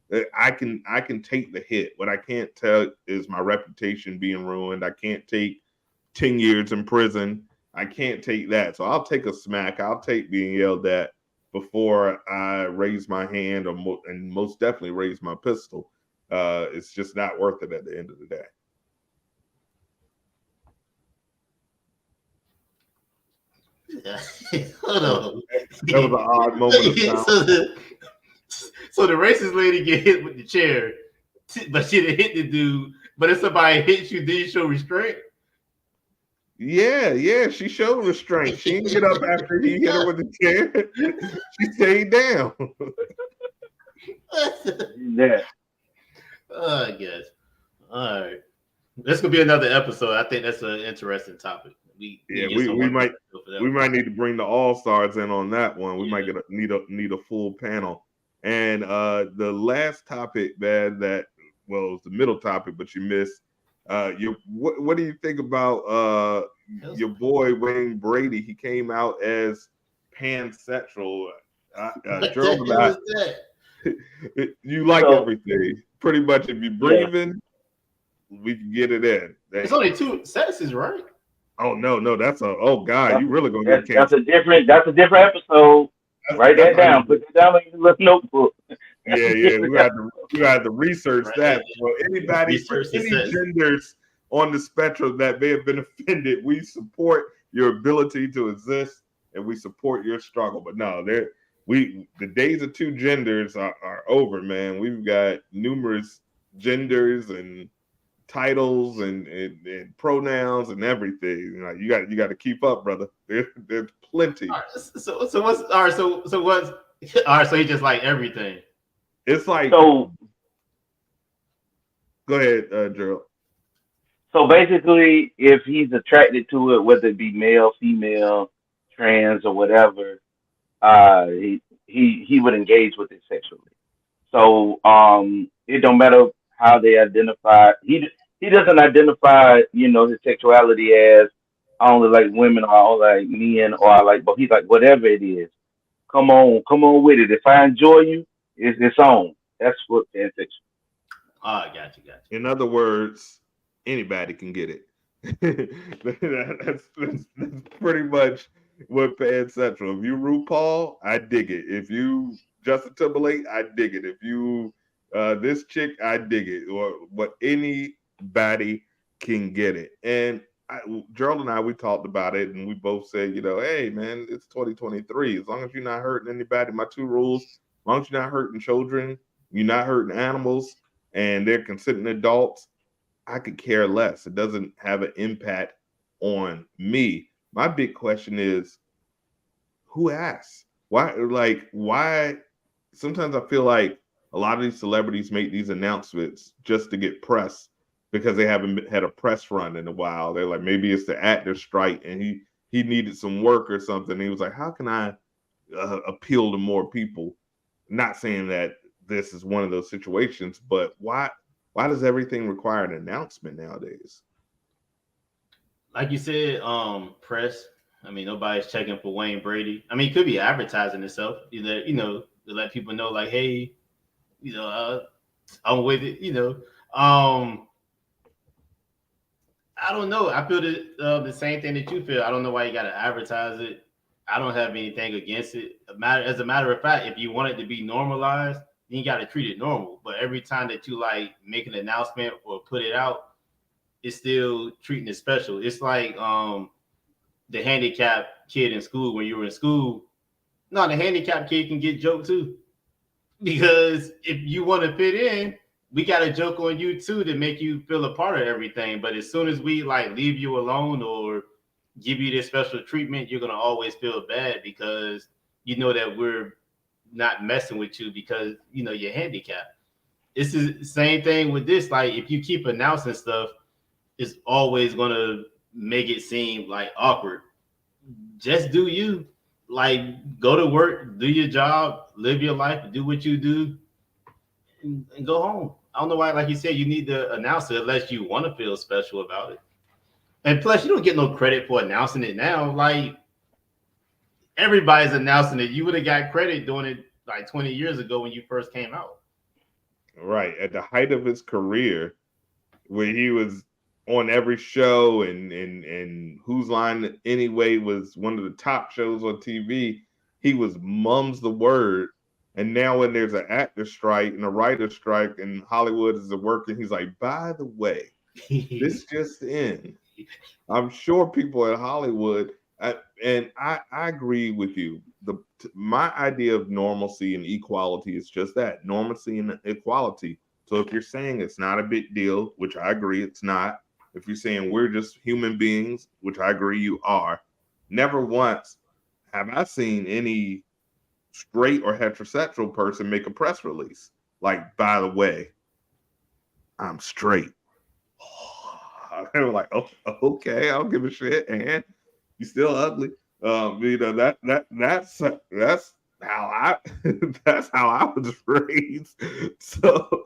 it. I can take the hit. What I can't tell is my reputation being ruined. I can't take 10 years in prison. I can't take that. So I'll take a smack. I'll take being yelled at before I raise my hand and most definitely raise my pistol. It's just not worth it at the end of the day. Yeah. Hold on. That was an odd moment of silence. So the racist lady get hit with the chair, but she didn't hit the dude. But if somebody hits you, then you show restraint. Yeah, she showed restraint. She didn't get up after he hit her with the chair. She stayed down. yeah. I guess. All right. This could be another episode. I think that's an interesting topic. We might need to bring the all-stars in on that one. We might need a full panel. And the last topic, man, it was the middle topic, but you missed. What do you think about your boy Wayne Brady? He came out as pansexual. Gerald, you like everything. Pretty much, if you're breathing, we can get it in. It's only two sexes, right? Oh no, God, you really gonna get canceled. That's a different episode. Write that down. Put that down in your little notebook. Yeah. We got to research that. For anybody, for any genders on the spectrum that may have been offended, we support your ability to exist and we support your struggle. But no, the days of two genders are over, man. We've got numerous genders and titles and pronouns and everything. You got to keep up, brother. There's plenty. All right, so what's all right? So what's all right? So he just like everything. It's like so. Go ahead, Gerald. So basically, if he's attracted to it, whether it be male, female, trans, or whatever, he would engage with it sexually. So it don't matter how they identify. He doesn't identify, his sexuality as I only like women or I only like men or I like, but he's like whatever it is. Come on with it. If I enjoy you, it's on. That's what pansexual. Oh, got you. In other words, anybody can get it. that's pretty much what pansexual. If you RuPaul, I dig it. If you Justin Timberlake, I dig it. If you this chick, I dig it. Or what anybody can get it. And Gerald and I, we talked about it, and we both said, hey man, it's 2023. As long as you're not hurting anybody, my two rules: as long as you're not hurting children, you're not hurting animals, and they're consenting adults, I could care less. It doesn't have an impact on me. My big question is, who asked? Why? Sometimes I feel like a lot of these celebrities make these announcements just to get press because they haven't had a press run in a while. They're like, maybe it's the actor strike and he needed some work or something. He was like, how can I appeal to more people? Not saying that this is one of those situations, but why does everything require an announcement nowadays? Like you said, press. I mean, nobody's checking for Wayne Brady. I mean, it could be advertising itself. Either, to let people know, like, hey, I'm with it. I don't know. I feel the same thing that you feel. I don't know why you got to advertise it. I don't have anything against it. As a matter of fact, if you want it to be normalized, then you got to treat it normal. But every time that you like make an announcement or put it out, it's still treating it special. It's like the handicapped kid in school when you were in school. No, the handicapped kid can get joked too. Because if you want to fit in, we got a joke on you too to make you feel a part of everything. But as soon as we like leave you alone or give you this special treatment, you're gonna always feel bad because you know that we're not messing with you because you're handicapped. It's the same thing with this. Like if you keep announcing stuff, it's always gonna make it seem like awkward. Just do you. Like go to work, do your job, live your life, do what you do, and go home. I don't know why, like you said, you need to announce it unless you want to feel special about it. And plus, you don't get no credit for announcing it now. Like everybody's announcing it. You would have got credit doing it like 20 years ago when you first came out. Right. At the height of his career, where he was on every show and Whose Line Anyway was one of the top shows on TV, he was mum's the word. And now when there's an actor strike and a writer strike and Hollywood is working, he's like, by the way, this just in. I'm sure people at Hollywood, and I agree with you. My idea of normalcy and equality is just that, normalcy and equality. So if you're saying it's not a big deal, which I agree it's not, if you're saying we're just human beings, which I agree you are, never once have I seen any straight or heterosexual person make a press release. Like, by the way, I'm straight. They were like, oh, okay, I don't give a shit, and you still ugly. That's how I that's how I was raised. So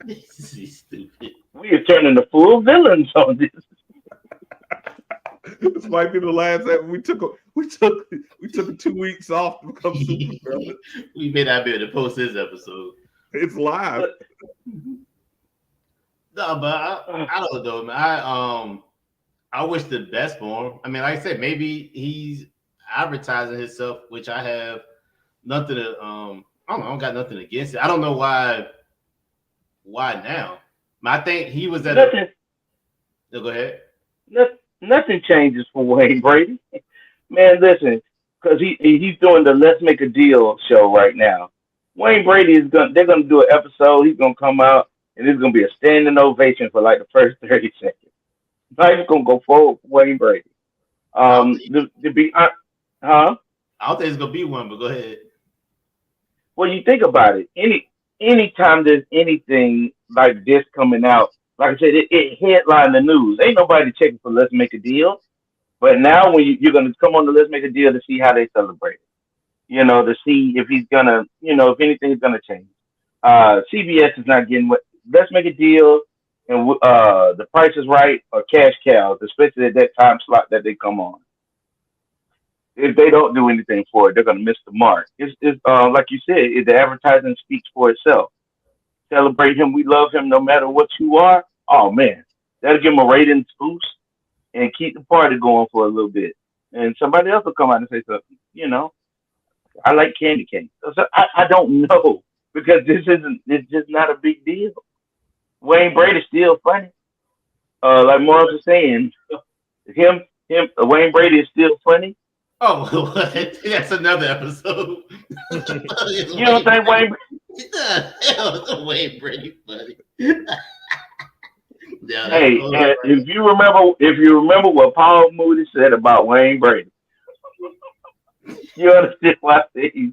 This is stupid. We are turning the full villains on this. This might be the last episode. We took 2 weeks off to become super brothers. We may not be able to post this episode. It's live. No, but I don't know, man. I wish the best for him. I mean, like I said, maybe he's advertising himself, which I have nothing to I don't know, I don't got nothing against it. I don't know why now. I think he was at Nothing. No, go ahead. Nothing changes for Wayne Brady. Man, listen, because he's doing the Let's Make a Deal show right now. Wayne Brady they're gonna do an episode. He's gonna come out and it's gonna be a standing ovation for like the first 30 seconds. Not even gonna go forward for Wayne Brady. To be huh? I don't think it's gonna be one, but go ahead. Well, you think about it. Anytime there's anything like this coming out, like I said, it headlined the news. Ain't nobody checking for Let's Make a Deal. But now when you're gonna come on to Let's Make a Deal to see how they celebrate it. To see if he's gonna, if anything's gonna change. CBS is not getting what Let's Make a Deal and The Price is Right or Cash Cows, especially at that time slot that they come on. If they don't do anything for it, they're gonna miss the mark. It's like you said, the advertising speaks for itself. Celebrate him, we love him no matter what you are. Oh man, that'll give him a ratings boost and keep the party going for a little bit. And somebody else will come out and say something, I like candy cane. So I don't know because it's just not a big deal. Wayne Brady's still funny. Like Morris was saying, Wayne Brady is still funny. Oh, that's another episode. You don't think Wayne? The hell is Wayne Brady funny? Yeah, that's Hey, and if you remember what Paul Moody said about Wayne Brady, you understand why I say he's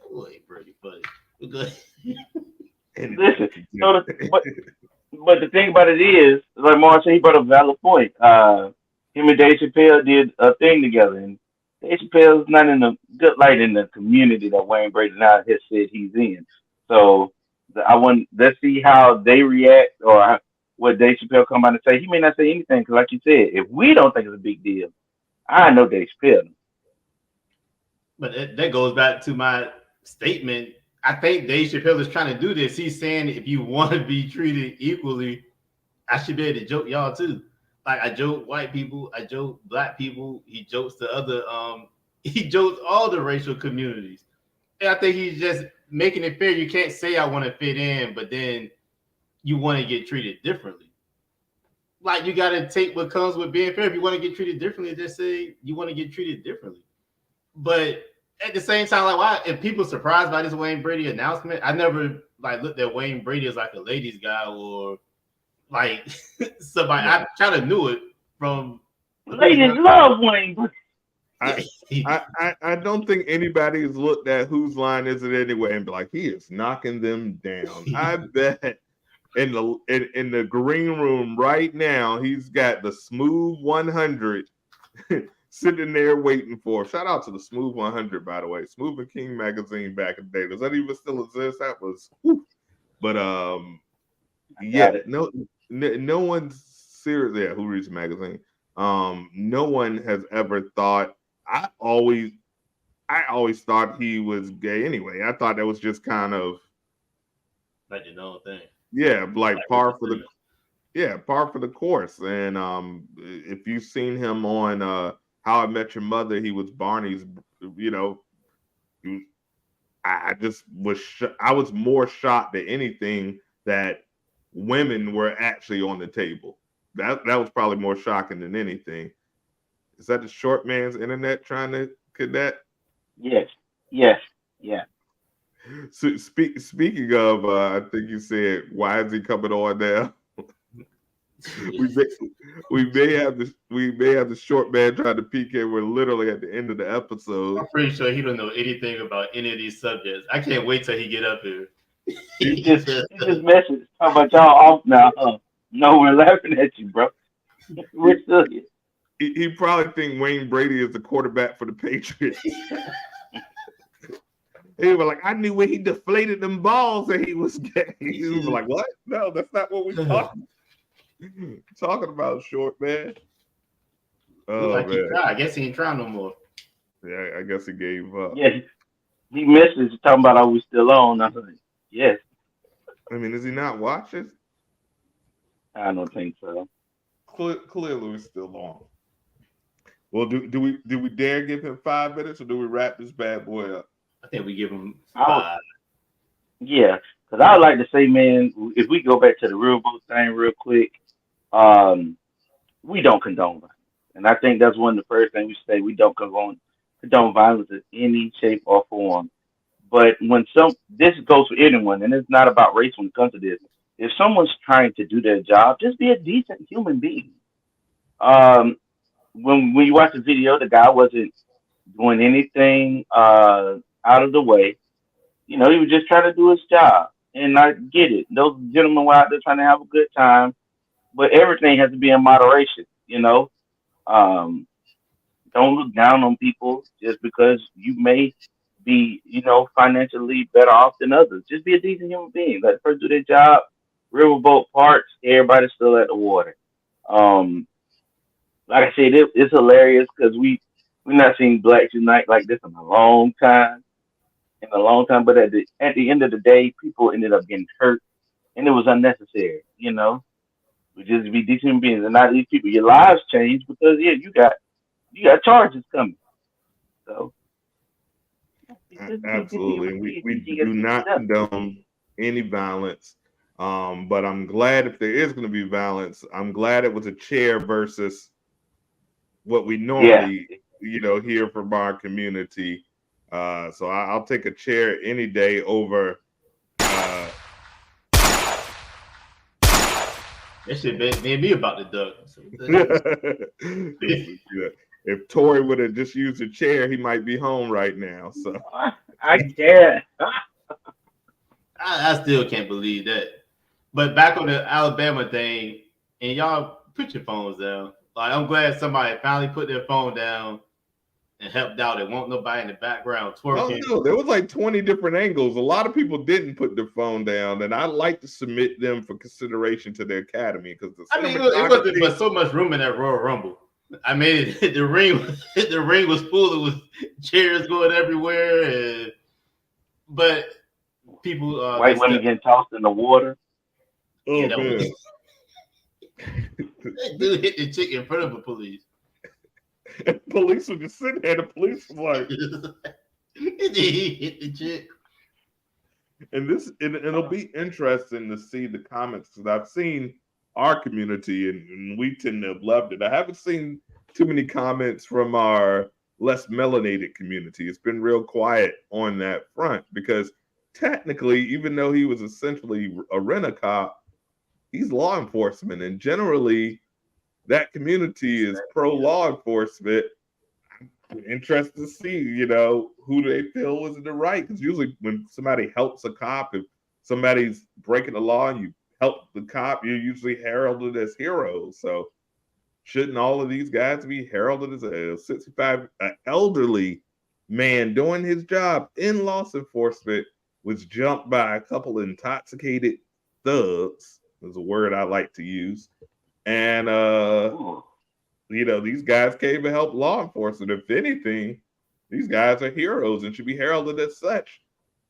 Wayne Brady funny. Good. listen. But the thing about it is, like Mark said, he brought a valid point. Him and Dave Chappelle did a thing together, and Dave Chappelle's not in a good light in the community that Wayne Brady now has said he's in. So I want let's see how they react or what Dave Chappelle come out and say. He may not say anything because, like you said, if we don't think it's a big deal, I know Dave Chappelle. But that goes back to my statement. I think Dave Chappelle is trying to do this. He's saying if you want to be treated equally, I should be able to joke y'all too. Like I joke white people, I joke black people. He jokes the other. He jokes all the racial communities. And I think he's just making it fair. You can't say I want to fit in, but then you want to get treated differently. Like you got to take what comes with being fair. If you want to get treated differently, just say you want to get treated differently. But at the same time, like why if people surprised by this Wayne Brady announcement, I never like looked at Wayne Brady as like a ladies guy or like somebody. I kind of knew it from Ladies love Wayne Brady. I don't think anybody's looked at whose line is it anyway and be like, he is knocking them down. I bet in the green room right now, he's got the Smooth 100 sitting there waiting for. Shout out to the Smooth 100, by the way. Smooth and King magazine back in the day. Does that even still exist? That was, whew. But yeah, no one's serious. Yeah, who reads the magazine? No one has ever thought. I always thought he was gay anyway. I thought that was just kind of like your own thing. Yeah, like par for the course. And if you've seen him on How I Met Your Mother, he was Barney's. You know, I just was. I was more shocked than anything that women were actually on the table. That was probably more shocking than anything. Is that the short man's internet trying to connect? Yes. So speaking of, I think you said, why is he coming on now? we may have the short man trying to peek in. We're literally at the end of the episode. I'm pretty sure he don't know anything about any of these subjects. I can't wait till he get up here. He just messaged talking about y'all off now. No, we're laughing at you, bro. We're still here. He probably think Wayne Brady is the quarterback for the Patriots. He was like, I knew when he deflated them balls that he was gay. He was like, what? No, that's not what we're talking about, short man. Oh, like man. I guess he ain't trying no more. Yeah, I guess he gave up. Yeah, he messaged talking about, are we still on? I was like, yes. I mean, is he not watching? I don't think so. Clearly, we're still on. Well, do we dare give him 5 minutes, or do we wrap this bad boy up? I think we give him 5. Yeah, because I would like to say, man, if we go back to the Riverboat thing real quick, we don't condone violence, and I think that's one of the first things we say. We don't condone violence in any shape or form. But when this goes for anyone, and it's not about race when it comes to this. If someone's trying to do their job, just be a decent human being. When you watch the video, the guy wasn't doing anything out of the way. You know, he was just trying to do his job. And I get it. Those gentlemen were out there trying to have a good time. But everything has to be in moderation, you know. Don't look down on people just because you may be, you know, financially better off than others. Just be a decent human being. Let the person do their job. Riverboat parks, everybody's still at the water. Like I said, it's hilarious because we're not seeing blacks unite like this in a long time. But at the end of the day, people ended up getting hurt, and it was unnecessary. You know, we just be decent beings and not these people. Your lives change because you got charges coming. So Absolutely. We do not condone any violence. But I'm glad if there is going to be violence, I'm glad it was a chair versus what we Yeah. normally, hear from our community. So I'll take a chair any day over. That shit made me about the duck. If Tory would have just used a chair, he might be home right now. So I can't. I still can't believe that. But back on the Alabama thing, and y'all put your phones down. Like I'm glad somebody finally put their phone down and helped out. It won't nobody in the background oh twerking. no, there was like 20 different angles. A lot of people didn't put their phone down, and I like to submit them for consideration to the academy because I mean, it wasn't but so much room in that Royal Rumble. I mean, the ring was full with chairs going everywhere, but people White women getting tossed in the water. Oh that man. That dude hit the chick in front of the police. And police were just sitting there. The police was like, he hit the chick. And it'll be interesting to see the comments because I've seen our community and we tend to have loved it. I haven't seen too many comments from our less melanated community. It's been real quiet on that front because technically, even though he was essentially a rent-a-cop, he's law enforcement, and generally that community is pro law enforcement. I'm interested to see, who they feel was in the right. Because usually when somebody helps a cop, if somebody's breaking the law and you help the cop, you're usually heralded as heroes. So shouldn't all of these guys be heralded as a 65, elderly man doing his job in law enforcement was jumped by a couple of intoxicated thugs, is a word I like to use. And these guys came to help law enforcement. If anything, these guys are heroes and should be heralded as such.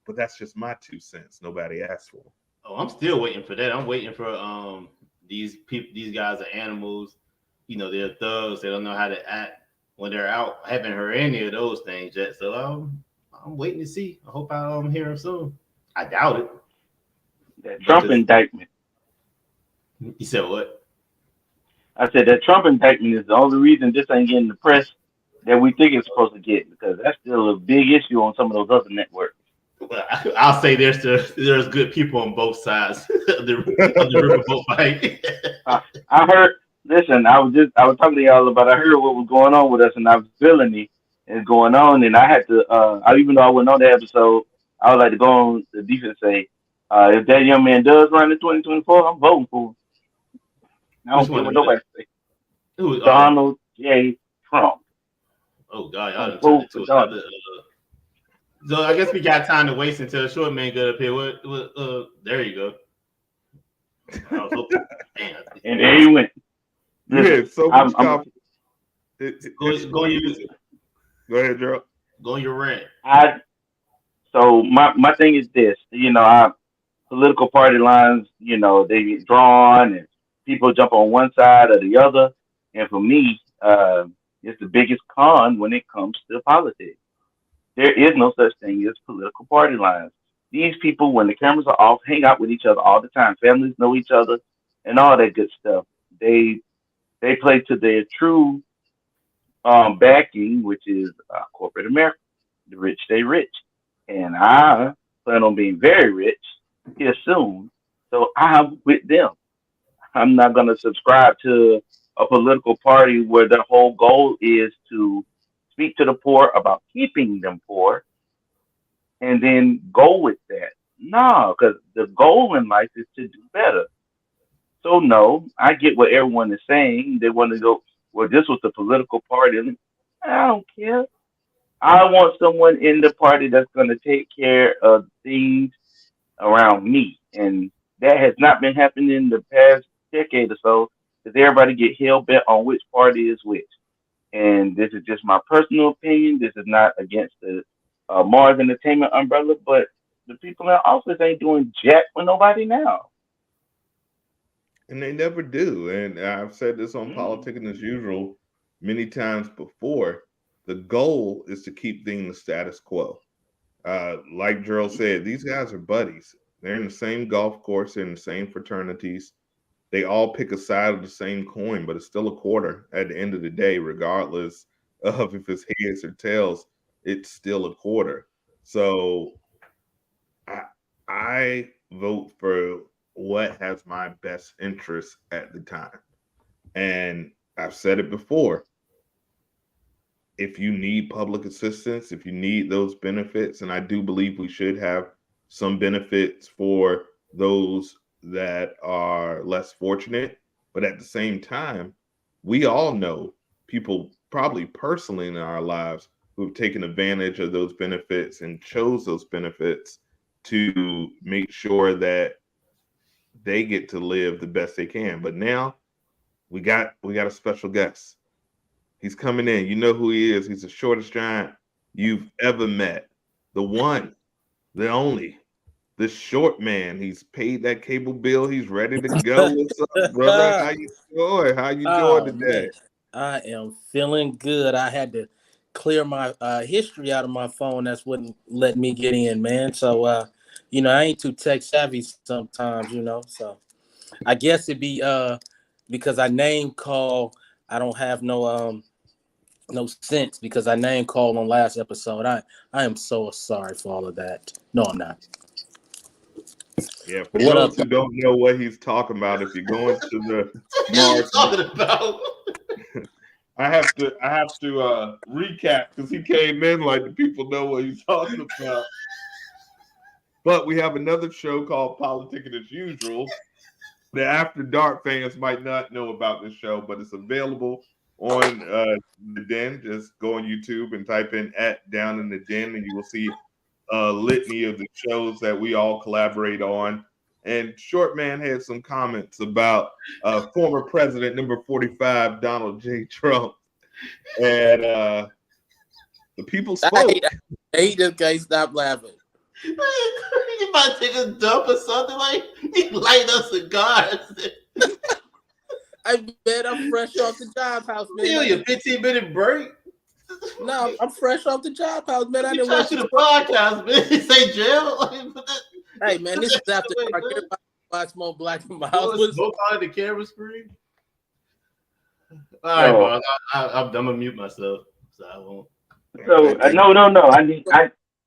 But that's just my 2 cents. Nobody asked for. Oh, I'm still waiting for that. I'm waiting for these people. These guys are animals. They're thugs. They don't know how to act when they're out. I haven't heard any of those things yet. So I'm waiting to see. I hope I hear them soon. I doubt it. That Trump indictment. You said what? I said that Trump indictment is the only reason this ain't getting the press that we think it's supposed to get, because that's still a big issue on some of those other networks. Well, I'll say there's good people on both sides of the riverboat fight. I heard. Listen, I was talking to y'all about. I heard what was going on with us, and our villainy is going on, and I had to. Even though I wasn't on the episode, I would like to go on the defense and say, if that young man does run in 2024, I'm voting for him. I don't care what nobody say. Donald J. Trump. Oh God, y'all done turned into another. So I guess we got time to waste until the short man got up here. There you go. I was hoping, and there he went. Yeah, so much confidence. Go ahead, Gerald. Go on your rant. So my thing is this. Our political party lines, they get drawn and people jump on one side or the other. And for me, it's the biggest con when it comes to politics. There is no such thing as political party lines. These people, when the cameras are off, hang out with each other all the time. Families know each other and all that good stuff. They play to their true backing, which is corporate America. The rich stay rich. And I plan on being very rich here soon. So I'm with them. I'm not going to subscribe to a political party where their whole goal is to speak to the poor about keeping them poor and then go with that. No, because the goal in life is to do better. So, no, I get what everyone is saying. They want to go, well, this was the political party. I don't care. I want someone in the party that's going to take care of things around me. And that has not been happening in the past decade or so, because everybody get hell bent on which party is which. And this is just my personal opinion. This is not against the Mars Entertainment umbrella, but the people in office ain't doing jack for nobody now. And they never do. And I've said this on Politicking as Usual many times before. The goal is to keep things the status quo. Like Gerald said, these guys are buddies. They're in the same golf course, they're in the same fraternities. They all pick a side of the same coin, but it's still a quarter at the end of the day, regardless of if it's heads or tails. It's still a quarter. So I, I vote for what has my best interest at the time. And I've said it before, if you need public assistance, if you need those benefits, and I do believe we should have some benefits for those that are less fortunate, but at the same time, we all know people probably personally in our lives who have taken advantage of those benefits and chose those benefits to make sure that they get to live the best they can. But now we got a special guest. He's coming in. You know who he is. He's the shortest giant you've ever met. The one, the only, the short man. He's paid that cable bill. He's ready to go. What's up, brother? How you doing? How you doing Oh today? man, I am feeling good. I had to clear my history out of my phone. That's wouldn't let me get in, man. So I ain't too tech savvy sometimes, So I guess it'd be because I name call. I don't have no sense because I name called on last episode. I am so sorry for all of that. No, I'm not. Yeah, for What up? those who don't know what he's talking about, if you're going to the What are you mark, talking about? I have to recap because he came in like the people know what he's talking about. But we have another show called Politicking as Usual. The After Dark fans might not know about this show, but it's available on the Den. Just go on YouTube and type in at Down in the Den, and you will see a litany of the shows that we all collaborate on. And Short Man had some comments about former President number 45, Donald J. Trump. And the people spoke. He just can't stop laughing. You about to take a dump or something like you light up cigars. Hey man, I'm fresh off the job house, man. Feel your 15-minute break. No, I'm fresh off the job house, man. I You didn't try watch to the podcast, man. Say jail. Hey man, this is after dark. Everybody watch more Black and Mild. Smoke on the camera screen. All right, bro. I'm gonna mute myself, so I won't. So no.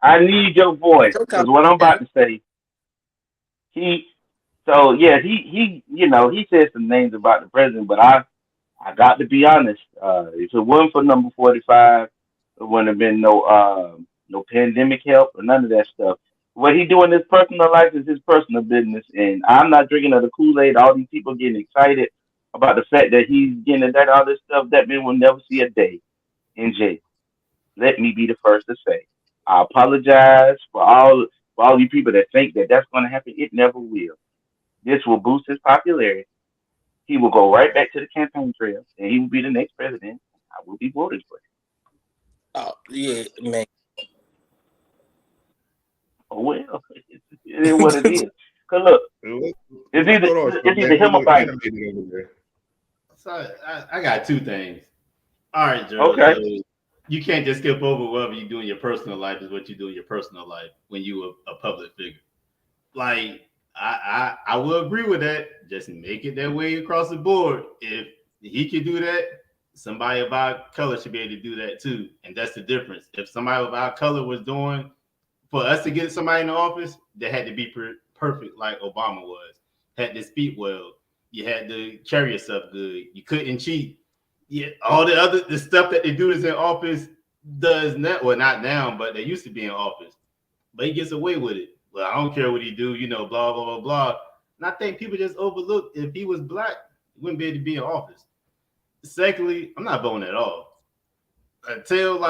I need your voice because what I'm about to say. He said some names about the president, but I got to be honest. If it wasn't for number 45, it wouldn't have been no pandemic help or none of that stuff. What he do in his personal life is his personal business, and I'm not drinking of the Kool-Aid. All these people getting excited about the fact that he's getting that all this stuff. That man will never see a day in jail. Let me be the first to say. I apologize for all you people that think that that's going to happen. It never will. This will boost his popularity. He will go right back to the campaign trail, and he will be the next president. I will be voting for him. Oh yeah, man. Oh well, it is what it is. Cause look, it's either him or Biden. So I got two things. All right, Joe. Okay. So you can't just skip over whatever you do in your personal life is what you do in your personal life when you a public figure. Like I will agree with that. Just make it that way across the board. If he could do that, somebody of our color should be able to do that too. And that's the difference. If somebody of our color was doing for us to get somebody in the office, they had to be perfect like Obama was. Had to speak well. You had to carry yourself good. You couldn't cheat. Yeah, all the stuff that they do is in office does not, well, not now, but they used to be in office. But he gets away with it. Well, I don't care what he do, blah, blah, blah, blah. And I think people just overlook if he was black, he wouldn't be able to be in office. Secondly, I'm not voting at all. Until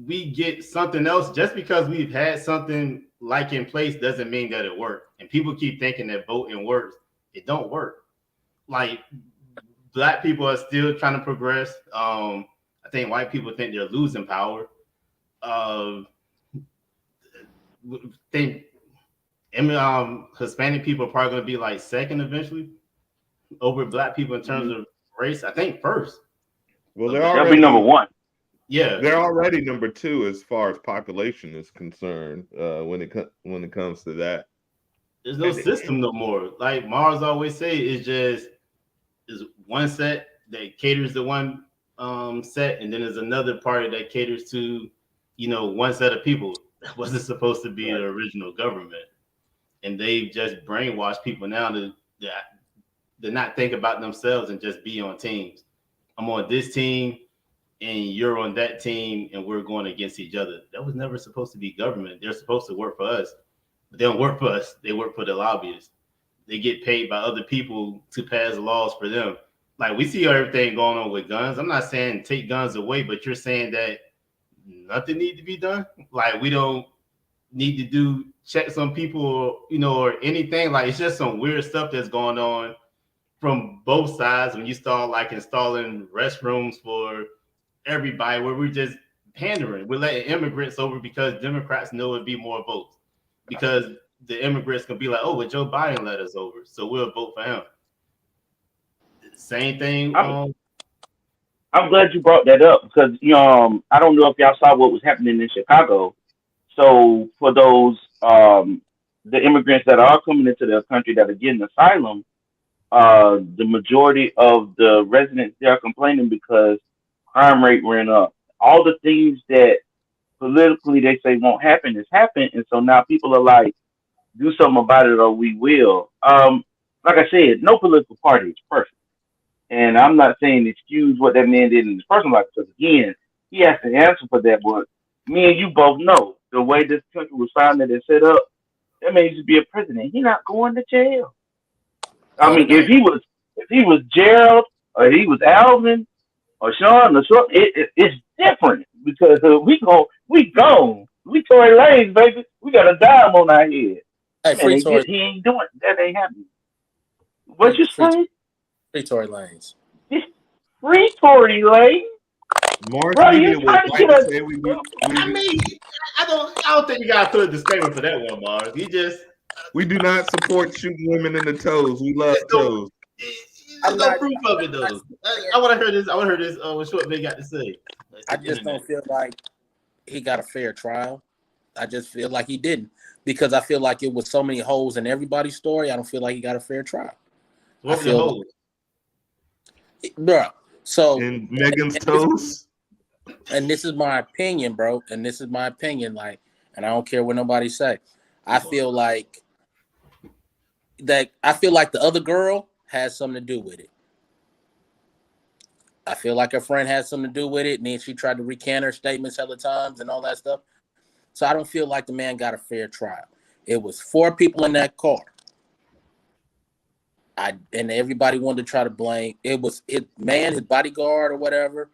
we get something else, just because we've had something like in place doesn't mean that it worked. And people keep thinking that voting works. It don't work. Black people are still trying to progress. I think white people think they're losing power. Hispanic people are probably going to be second eventually over black people in terms of race. I think first. Well, they'll be number one. Yeah, They're already number 2 as far as population is concerned. When it comes to that, there's no system no more. Like Mars always say, it's just is one set that caters to one set, and then there's another party that caters to, one set of people. That wasn't supposed to be the original government, and they've just brainwashed people now to not think about themselves and just be on teams. I'm on this team, and you're on that team, and we're going against each other. That was never supposed to be government. They're supposed to work for us, but they don't work for us. They work for the lobbyists. They get paid by other people to pass laws for them. Like we see everything going on with guns. I'm not saying take guns away, but you're saying that nothing need to be done. Like we don't need to do checks on people, or anything. Like it's just some weird stuff that's going on from both sides when you start like installing restrooms for everybody, where we're just pandering. We're letting immigrants over because Democrats know it'd be more votes. Because the immigrants can be like, oh, well, Joe Biden let us over, so we'll vote for him. Same thing. I'm glad you brought that up because I don't know if y'all saw what was happening in Chicago. So for those the immigrants that are coming into the country that are getting asylum, the majority of the residents they are complaining because crime rate went up. All the things that politically they say won't happen has happened, and so now people are like, do something about it or we will. Like I said, no political party is perfect. And I'm not saying excuse what that man did in his personal life, because again, he has to answer for that. But me and you both know the way this country was founded and set up, that man used to be a president. He's not going to jail. I Oh mean, no. if he was Gerald or he was Alvin or Sean or something, it's different because we gone. We Tory Lanez, baby. We got a dime on our head. Hey, Man, free Tory, he ain't doing that. Ain't happening. What free you free say? free Tory Lanes. It's free Tory Lanez. Mars Bro, you Media would trying to like get to us? say I mean, I don't think you gotta put a disclaimer for that one, Mars. we do not support shooting women in the toes. We love There's no, toes. there's I'm no not. proof of it though. I want to hear this. I want to hear this. What Short Big got to say. I The just internet. don't feel like he got a fair trial. I just feel like he didn't because I feel like it was so many holes in everybody's story. I don't feel like he got a fair trial. I What were the feel, holes? bro. So, In Megan's and this, toes. and this is my opinion, bro. And this is my opinion. Like, and I don't care what nobody say. I feel like the other girl has something to do with it. I feel like her friend had something to do with it, and then she tried to recant her statements other times and all that stuff. So I don't feel like the man got a fair trial. It was 4 people in that car. And everybody wanted to try to blame. It was his bodyguard or whatever,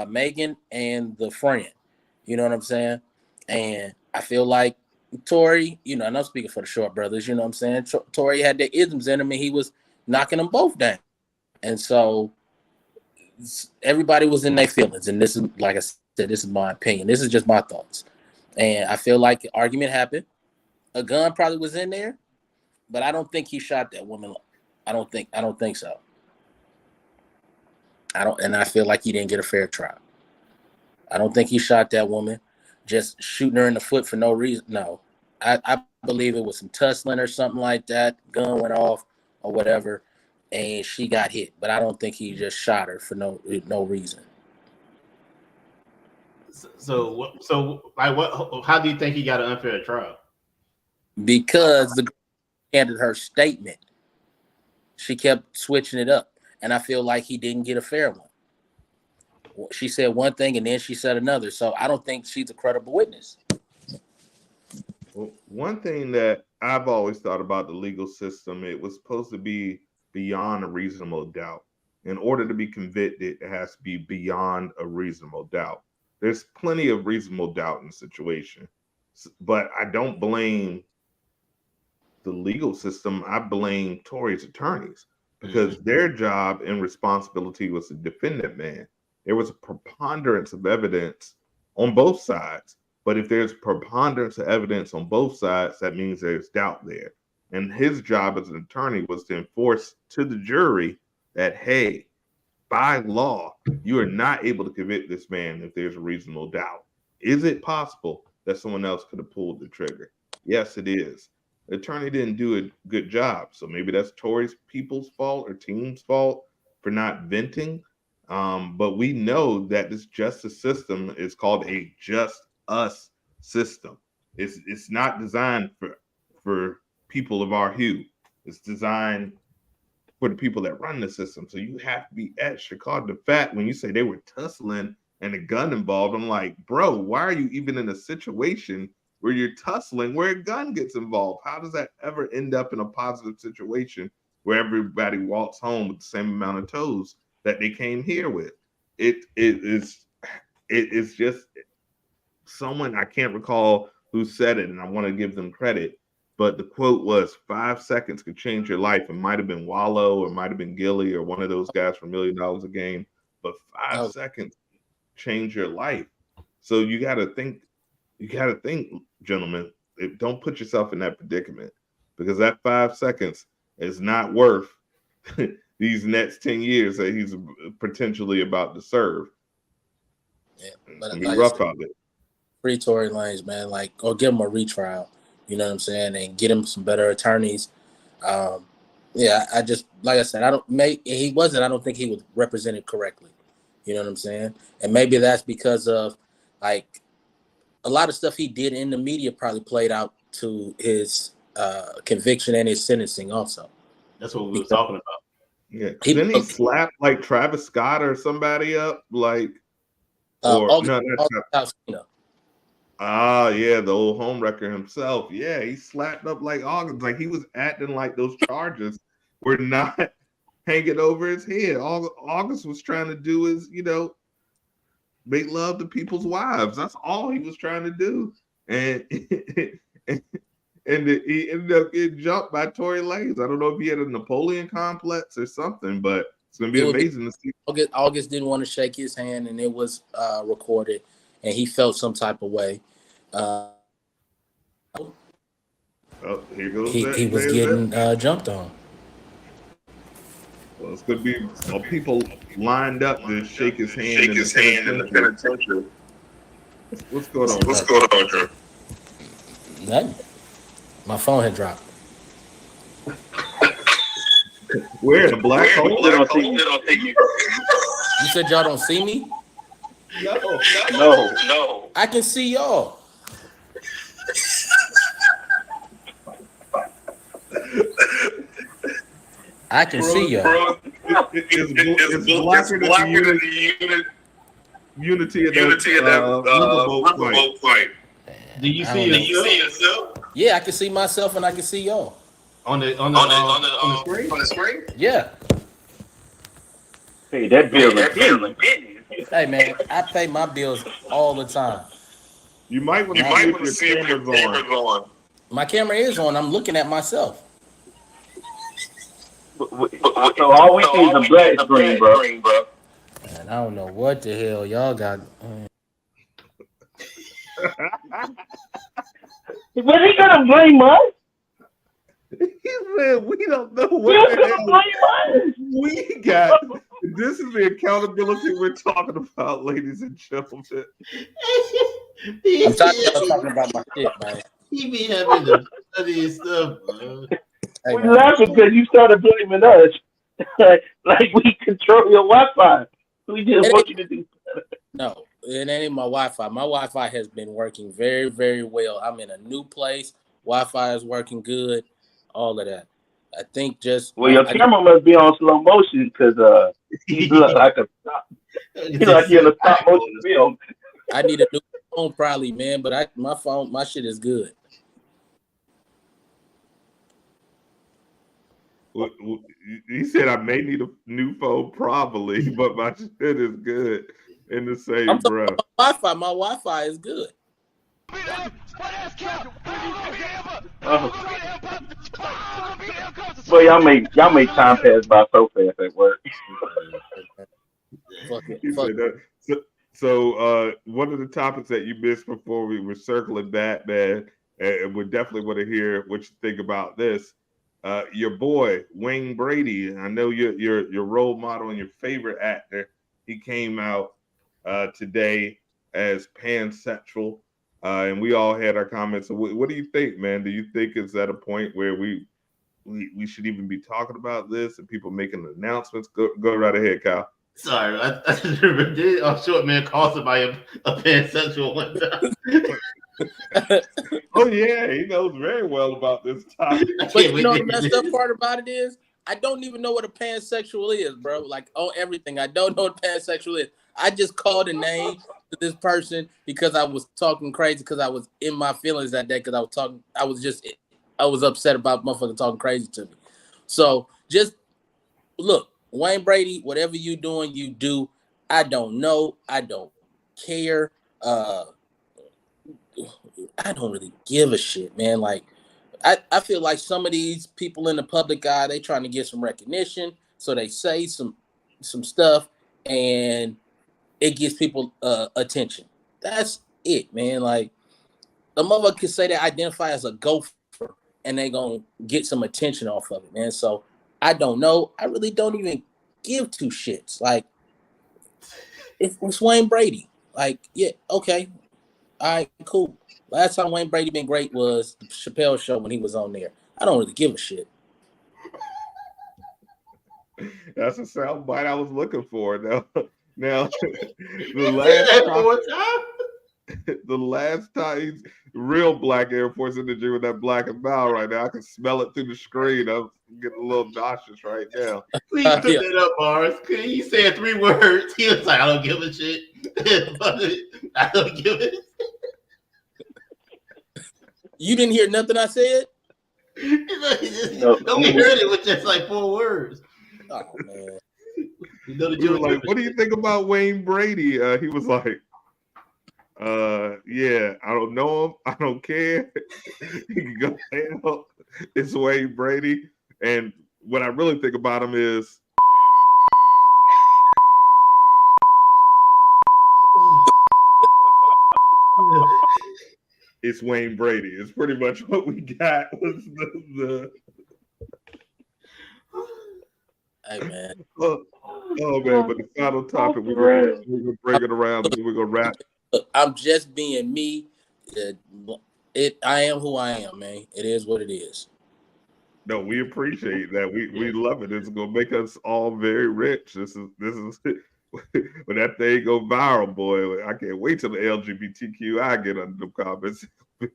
Megan and the friend. You know what I'm saying? And I feel like Tory, and I'm speaking for the Short brothers, you know what I'm saying? Tory had the isms in him and he was knocking them both down. And so everybody was in their feelings. And this is, like I said, this is my opinion. This is just my thoughts. And I feel like an argument happened. A gun probably was in there, but I don't think he shot that woman. I don't think so. And I feel like he didn't get a fair trial. I don't think he shot that woman, just shooting her in the foot for no reason. No, I believe it was some tussling or something like that. Gun went off or whatever, and she got hit. But I don't think he just shot her for no reason. So like, what? How do you think he got an unfair trial? Because the girl handed her statement, she kept switching it up, and I feel like he didn't get a fair one. She said one thing and then she said another. So I don't think she's a credible witness. Well, one thing that I've always thought about the legal system, it was supposed to be beyond a reasonable doubt. In order to be convicted, it has to be beyond a reasonable doubt. There's plenty of reasonable doubt in the situation, but I don't blame the legal system. I blame Tory's attorneys because their job and responsibility was to defend that man. There was a preponderance of evidence on both sides. But if there's preponderance of evidence on both sides, that means there's doubt there. And his job as an attorney was to enforce to the jury that, hey, by law, you are not able to convict this man if there's a reasonable doubt. Is it possible that someone else could have pulled the trigger? Yes, it is. The attorney didn't do a good job. So maybe that's Tory's people's fault or team's fault for not venting. But we know that this justice system is called a just us system. It's not designed for people of our hue. It's designed for the people that run the system. So you have to be extra caught. The fact when you say they were tussling and a gun involved, I'm like, bro, why are you even in a situation where you're tussling where a gun gets involved? How does that ever end up in a positive situation where everybody walks home with the same amount of toes that they came here with? It's just someone, I can't recall who said it, and I want to give them credit. But the quote was 5 seconds could change your life. It might have been Wallow or might have been Gilly or one of those guys for $1 million a game. But 5 seconds change your life. So you got to think, gentlemen, don't put yourself in that predicament, because that 5 seconds is not worth these next 10 years that he's potentially about to serve. Yeah, but it's be rough out there. Free Tory Lanez, man, or give him a retrial. You know what I'm saying, and get him some better attorneys. Yeah, I just, like I said, I don't think he was represented correctly. You know what I'm saying? And maybe that's because of a lot of stuff he did in the media probably played out to his conviction and his sentencing also. That's what we were talking about. Yeah, didn't he slap Travis Scott or somebody up yeah, the old homewrecker himself. Yeah, he slapped up August. He was acting like those charges were not hanging over his head. All August was trying to do is, make love to people's wives. That's all he was trying to do. And he ended up getting jumped by Tory Lanez. I don't know if he had a Napoleon complex or something, but it's going to be amazing to see. August didn't want to shake his hand, and it was recorded, and he felt some type of way. Here goes he was getting jumped on. Well, it's going to be people lined up to shake his hand in the penitentiary. What's going on? What's going on, Drew? Nothing. My phone had dropped. Where? The black hole? You said y'all don't see me? No. I can see y'all. I can see y'all. It's blacker than the unity of that Riverboat fight. Do you see yourself? Yeah, I can see myself and I can see y'all. On the screen? Yeah. Hey, that bill is big. Hey man, I pay my bills all the time. You might want to see if your camera's on. My camera is on. I'm looking at myself. So all we see is a black screen, bro. Man, I don't know what the hell y'all got. Was he gonna blame us? He said we don't know what the hell we got. This is the accountability we're talking about, ladies and gentlemen. I'm talking about my shit, man. He be having the funniest stuff, bro. Hey, we're laughing because you started blaming us. like we control your Wi-Fi. We just want you to do better. No, it ain't my Wi-Fi. My Wi-Fi has been working very, very well. I'm in a new place. Wi-Fi is working good. All of that. I think just your camera must be on slow motion because you look like a stop. You like you're in a stop motion film. I need a new phone probably, man. But my shit is good. He said I may need a new phone probably, but my shit is good in the same breath. My Wi-Fi is good. Well, y'all make time pass by so fast at work. So one of the topics that you missed before we were circling back, man, and we definitely want to hear what you think about this. your boy Wayne Brady. I know your role model and your favorite actor. He came out today as pansexual, and we all had our comments. So what do you think, man? Do you think it's at a point where we should even be talking about this and people making announcements? Go right ahead, Kyle. Sorry, I did a short man call somebody a pansexual one time. Oh yeah, he knows very well about this topic. But you know the messed up part about it is I don't even know what a pansexual is, bro. Like on everything, I don't know what a pansexual is. I just called a name to this person because I was talking crazy because I was in my feelings that day because I was upset about motherfucker talking crazy to me. So just look, Wayne Brady, whatever you doing, you do. I don't know. I don't care. I don't really give a shit, man. Like, I feel like some of these people in the public eye, they trying to get some recognition, so they say some stuff, and it gets people attention. That's it, man. Like, a motherfucker can say they identify as a gopher, and they gonna get some attention off of it, man. So I don't know. I really don't even give two shits. Like, it's Wayne Brady. Like, yeah, okay, all right, cool. Last time Wayne Brady been great was the Chappelle show when he was on there. I don't really give a shit. That's a sound bite I was looking for. Now the last time he's real black Air Force energy with that black and bow right now. I can smell it through the screen. I'm getting a little nauseous right now. Please put that up, Bars. He said 3 words. He was like, I don't give a shit. I don't give a shit. You didn't hear nothing I said? No, we heard it with just like 4 words. Oh, man. You know We were like, what do you think about Wayne Brady? He was like, yeah, I don't know him. I don't care. He can go hell. It's Wayne Brady. And what I really think about him is it's Wayne Brady. It's pretty much what we got was the Hey, man. Oh man, but the final topic, we're gonna bring it around and we're gonna wrap. I'm just being me. I am who I am, man. It is what it is. No, we appreciate that. We love it. It's gonna make us all very rich. This is when that thing go viral, boy. I can't wait till the LGBTQI get under the comments. But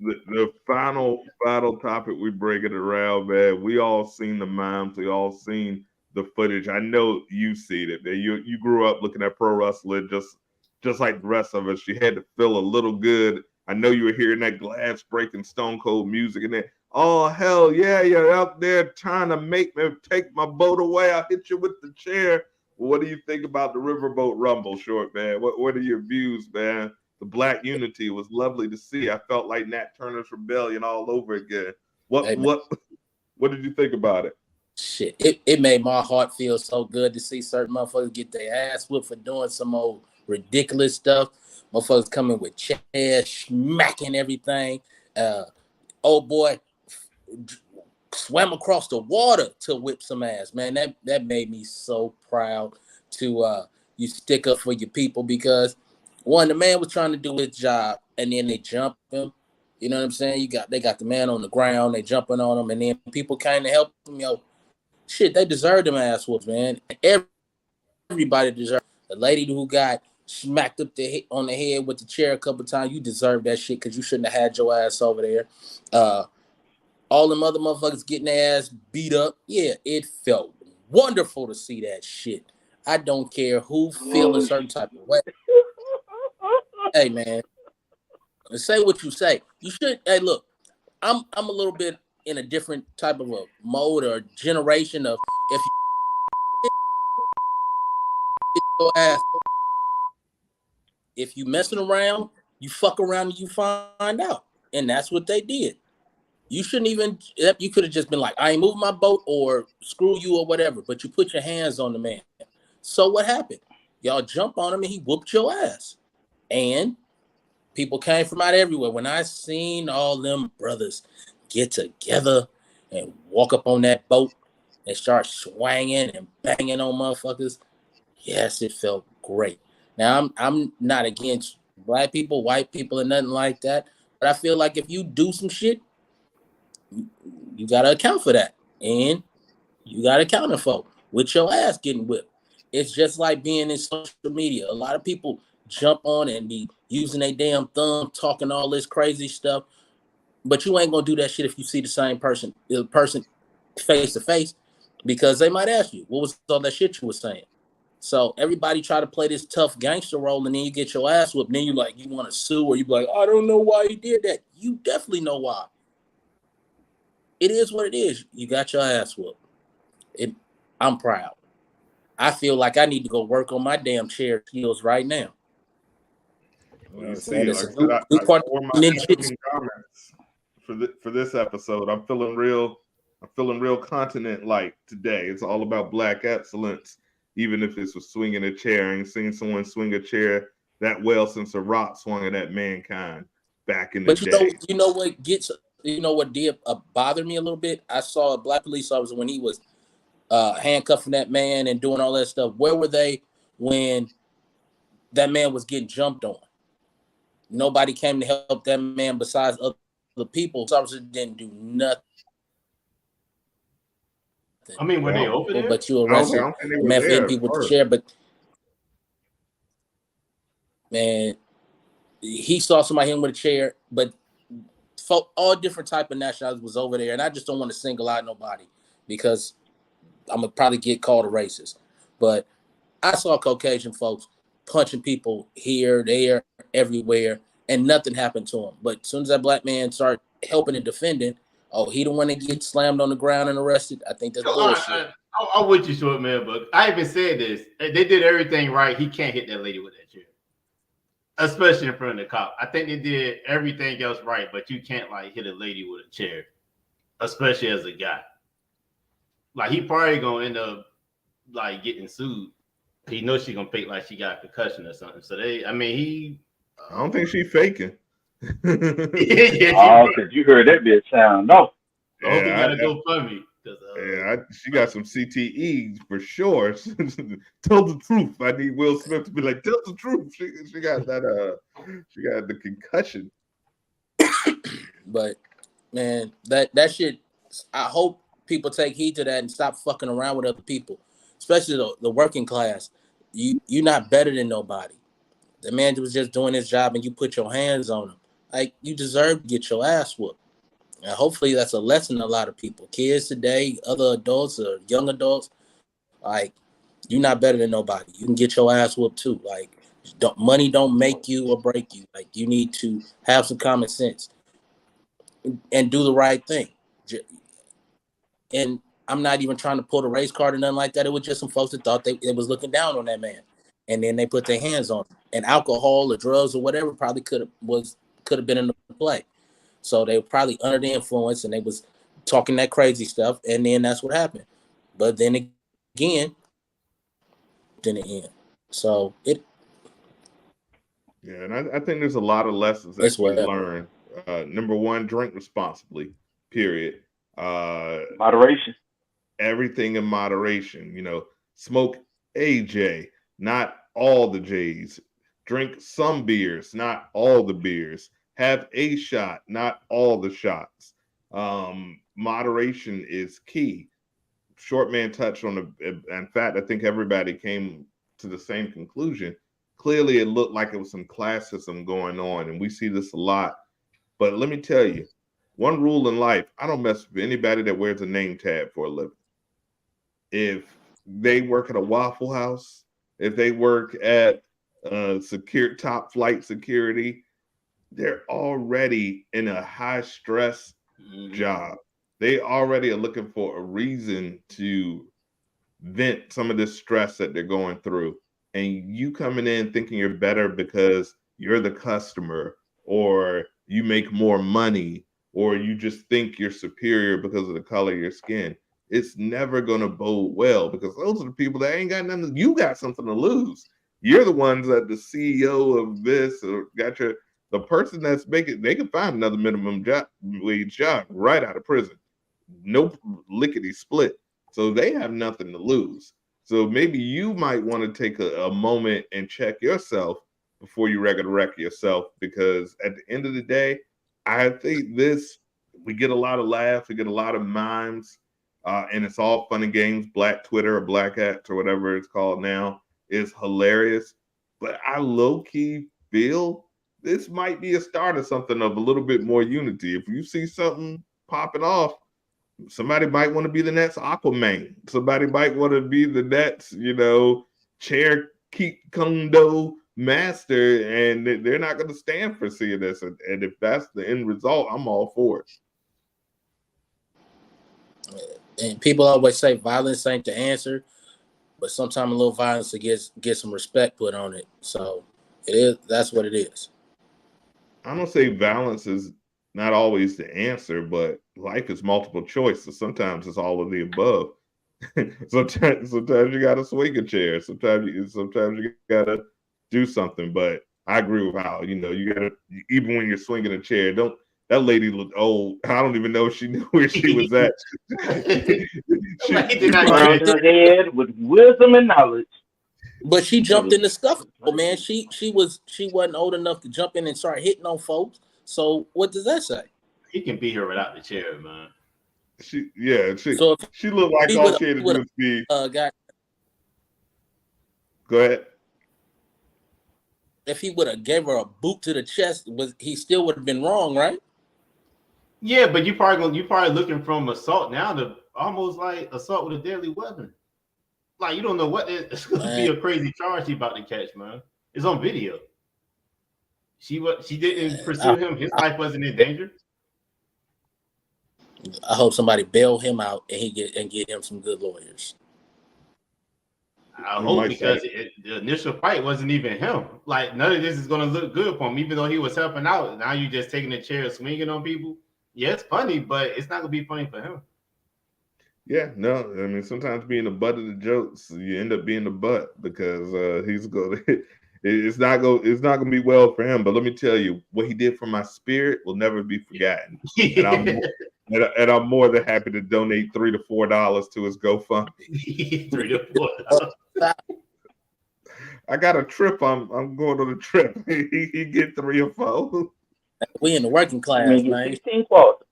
the final topic we bring it around, man. We all seen the memes. We all seen the footage. I know you seen it, man. You grew up looking at pro wrestling just like the rest of us. You had to feel a little good. I know you were hearing that glass breaking Stone Cold music and then, oh hell yeah, you're out there trying to make me take my boat away. I'll hit you with the chair. What do you think about the Riverboat Rumble, Short man? What are your views, man? The black unity was lovely to see. I felt like Nat Turner's Rebellion all over again. What did you think about it? Shit, it made my heart feel so good to see certain motherfuckers get their ass whipped for doing some old ridiculous stuff. Motherfuckers coming with chairs, smacking everything. Old boy swam across the water to whip some ass, man. That made me so proud to you stick up for your people because one, the man was trying to do his job and then they jump him. You know what I'm saying? They got the man on the ground, they jumping on him, and then people kind of help him. Yo, shit, they deserve them ass whoops, man. Everybody deserves. The lady who got smacked up on the head with the chair a couple times, you deserve that shit because you shouldn't have had your ass over there. All them other motherfuckers getting their ass beat up. Yeah, it felt wonderful to see that shit. I don't care who feel a certain type of way. Hey, man, say what you say. You should. Hey, look, I'm a little bit in a different type of a mode or generation of if you get your ass, if you messing around, you fuck around and you find out, and that's what they did. You shouldn't even. You could have just been like, I ain't moving my boat or screw you or whatever. But you put your hands on the man. So what happened? Y'all jump on him and he whooped your ass. And People came from out everywhere. When I seen all them brothers get together and walk up on that boat and start swanging and banging on motherfuckers, yes, it felt great. Now I'm not against black people, white people, or nothing like that, but I feel like if you do some shit, you gotta account for that, and you gotta account for with your ass getting whipped. It's just like being in social media. A lot of people jump on and be using their damn thumb, talking all this crazy stuff, but you ain't gonna do that shit if you see the person face to face, because they might ask you, "What was all that shit you was saying?" So everybody try to play this tough gangster role, and then you get your ass whooped. Then you like you want to sue, or you be like, "I don't know why he did that." You definitely know why. It is what it is. You got your ass whooped. I'm proud. I feel like I need to go work on my damn chair skills right now. You know what I'm saying? It's like a I said, new I part wore of my ninja. African garments for this episode. I'm feeling real continent like today. It's all about black excellence. Even if it's with swinging a chair, I ain't seen someone swing a chair that well since a rock swung at Mankind back in the But day. you know what did bother me a little bit? I saw a black police officer when he was handcuffing that man and doing all that stuff. Where were they when that man was getting jumped on? Nobody came to help that man besides other people. Officers didn't do nothing. I mean, were they over there? But you I don't arrested think they the were man for hitting there at people with the first. chair. But man, he saw somebody hit him with a chair. But all different type of nationalities was over there, and I just don't want to single out nobody because I'm gonna probably get called a racist. But I saw Caucasian folks punching people here, there, everywhere, and nothing happened to him. But as soon as that black man started helping and defending, oh, he the one that gets slammed on the ground and arrested. I think that's bullshit. I'm with you, short man, but I even said this. They did everything right. He can't hit that lady with that chair, especially in front of the cop. I think they did everything else right, but you can't like hit a lady with a chair, especially as a guy. Like he probably gonna end up like getting sued. He knows she gonna fake like she got a concussion or something. So I I don't think she faking. Oh, because you heard that bitch sound. No. I hope he Yeah, gotta go for me. she got some CTE for sure. Tell the truth. I need Will Smith to be like, tell the truth. She got that. She got the concussion. But man, that shit. I hope people take heed to that and stop fucking around with other people, especially the working class. You're not better than nobody. The man was just doing his job, and you put your hands on him. Like you deserve to get your ass whooped. And hopefully that's a lesson to a lot of people, kids today, other adults or young adults. Like you're not better than nobody. You can get your ass whooped too. Like money don't make you or break you. Like you need to have some common sense and do the right thing. And I'm not even trying to pull the race card or nothing like that. It was just some folks that thought they was looking down on that man, and then they put their hands on him. And alcohol or drugs or whatever probably could have been in the play. So they were probably under the influence, and they was talking that crazy stuff, and then that's what happened. But then again, in the end, so Yeah, and I think there's a lot of lessons that it's can be whatever. learned. Number one, drink responsibly. Period. Moderation. Everything in moderation. Smoke a J, not all the J's. Drink some beers, not all the beers. Have a shot, not all the shots. Moderation is key. Short man touched on in fact, I think everybody came to the same conclusion. Clearly, it looked like it was some classism going on, and we see this a lot. But let me tell you, one rule in life: I don't mess with anybody that wears a name tag for a living. If they work at a Waffle House, if they work at top flight security, they're already in a high stress job. They already are looking for a reason to vent some of this stress that they're going through. And you coming in thinking you're better because you're the customer, or you make more money, or you just think you're superior because of the color of your skin. It's never going to bode well, because those are the people that ain't got nothing. You got something to lose. You're the ones that the CEO of this or got the person that's making, they can find another minimum wage job right out of prison. No lickety split. So they have nothing to lose. So maybe you might want to take a moment and check yourself before you wreck yourself, because at the end of the day, I think we get a lot of laughs, we get a lot of mimes, and it's all fun and games. Black Twitter or Black Hats or whatever it's called now is hilarious. But I low-key feel this might be a start of something of a little bit more unity. If you see something popping off, somebody might want to be the next Aquaman. Somebody might want to be the next, chair keep condo master, and they're not going to stand for seeing this. And if that's the end result, I'm all for it. And people always say violence ain't the answer, but sometimes a little violence to get some respect put on it. So it is. That's what it is. I'm gonna say violence is not always the answer, but life is multiple choice. So sometimes it's all of the above. sometimes you gotta swing a chair. Sometimes you gotta do something. But I agree with Hal. You gotta, even when you're swinging a chair, don't. That lady looked old. I don't even know if she knew where she was at. She crowned her head with wisdom and knowledge. But she jumped in the scuffle, man. She wasn't old enough to jump in and start hitting on folks. So what does that say? He can be here without the chair, man. She looked like all she had to do was be. Go ahead. If he would have gave her a boot to the chest, he still would have been wrong, right? Yeah, but you probably looking from assault now to almost like assault with a deadly weapon. Like, you don't know what it's going to be a crazy charge he about to catch, man. It's on video. She didn't pursue him. His life wasn't in danger. I hope somebody bail him out and get him some good lawyers. I hope, because the initial fight wasn't even him. Like, none of this is going to look good for him, even though he was helping out. Now you just taking a chair, swinging on people. Yeah, it's funny, but it's not going to be funny for him. Yeah, no, I mean, sometimes being the butt of the jokes, you end up being the butt, because he's going to. It's not going to be well for him. But let me tell you, what he did for my spirit will never be forgotten. And I'm more than happy to donate $3 to $4 to his GoFundMe. $3 to $4. I got a trip. I'm going on a trip. He get 3 or 4. We in the working class, man. 16 quotes.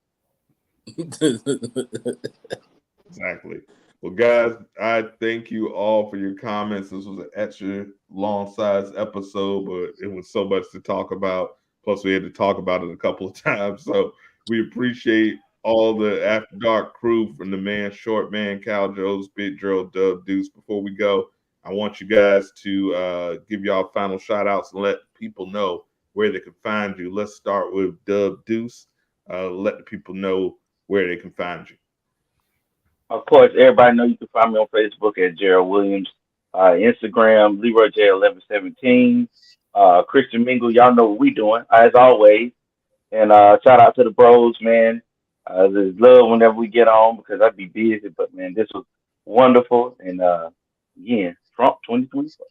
Exactly. Well, guys, I thank you all for your comments. This was an extra long-sized episode, but it was so much to talk about. Plus, we had to talk about it a couple of times. So we appreciate all the After Dark crew, from the man, Short Man, Cal Jones, Big Drill, Dub Deuce. Before we go, I want you guys to give y'all final shout-outs and let people know where they can find you. Let's start with Dub Deuce. Let the people know where they can find you. Of course, everybody know you can find me on Facebook at Gerald Williams, Instagram, LeroyJ1117, Christian Mingle. Y'all know what we doing, as always. And shout out to the bros, man. There's love whenever we get on, because I'd be busy. But, man, this was wonderful. And, again, Trump 2024.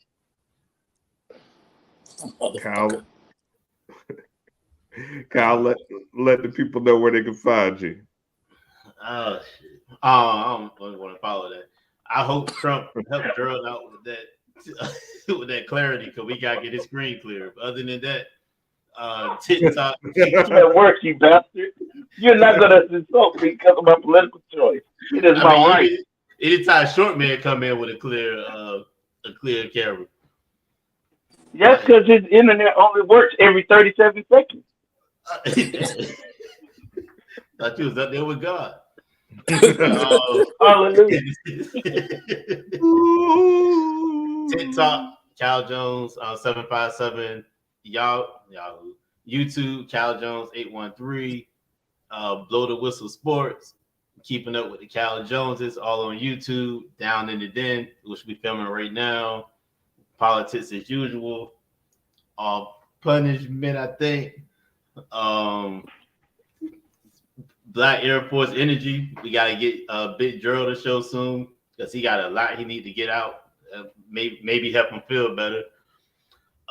Kyle, let the people know where they can find you. Oh, shit. I don't want to follow that. I hope Trump helped Gerald out with that with that clarity, because we got to get his screen clear. But other than that, TikTok. That works, you bastard. You're not going to insult me because of my political choice. It is my right. Anytime Short Man come in with a clear camera. Yes, because his internet only works every 37 seconds. Thought you was up there with God. Hallelujah. TikTok, Cal Jones 757, Yahoo, YouTube, Cal Jones 813, Blow the Whistle Sports, Keeping Up with the Cal Joneses, all on YouTube. Down in the Den, which we filming right now. Politics as usual. Punishment, I think. Black Air Force Energy. We got to get Big Gerald to show soon, because he got a lot he need to get out. Maybe help him feel better.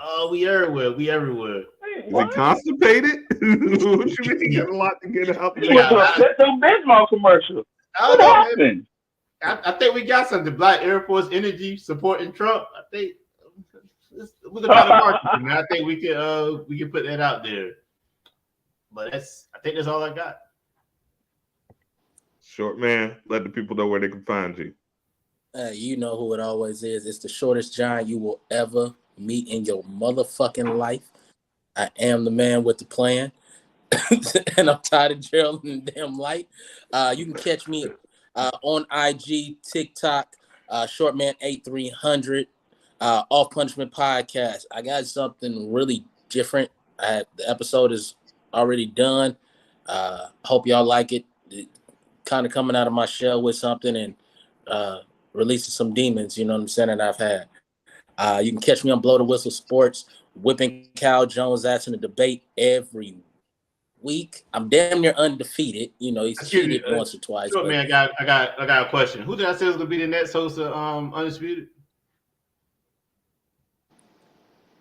Oh, we everywhere. We everywhere. Hey, Is he what? constipated? What you mean he got a lot to get out He We went there? to a got. Pepto Bismol commercial. I What don't know, man. happened? I think we got something. Black Air Force Energy supporting Trump. I think we're gonna try to market it, man. I think we can put that out there. But I think that's all I got. Short man, let the people know where they can find you. You know who it always is. It's the shortest giant you will ever meet in your motherfucking life. I am the man with the plan, and I'm tired of Gerald and the damn light. You can catch me on IG, TikTok, Shortman8300, Off Punishment Podcast. I got something really different. The episode is already done. Hope y'all like it. Kind of coming out of my shell with something and releasing some demons, you know what I'm saying, that I've had. You can catch me on Blow the Whistle Sports, whipping Cal Jones ass in a debate every week. I'm damn near undefeated. You know, he's Excuse me, cheated once or twice, sure, but man. I got a question. Who did I say was gonna be the next host of Undisputed?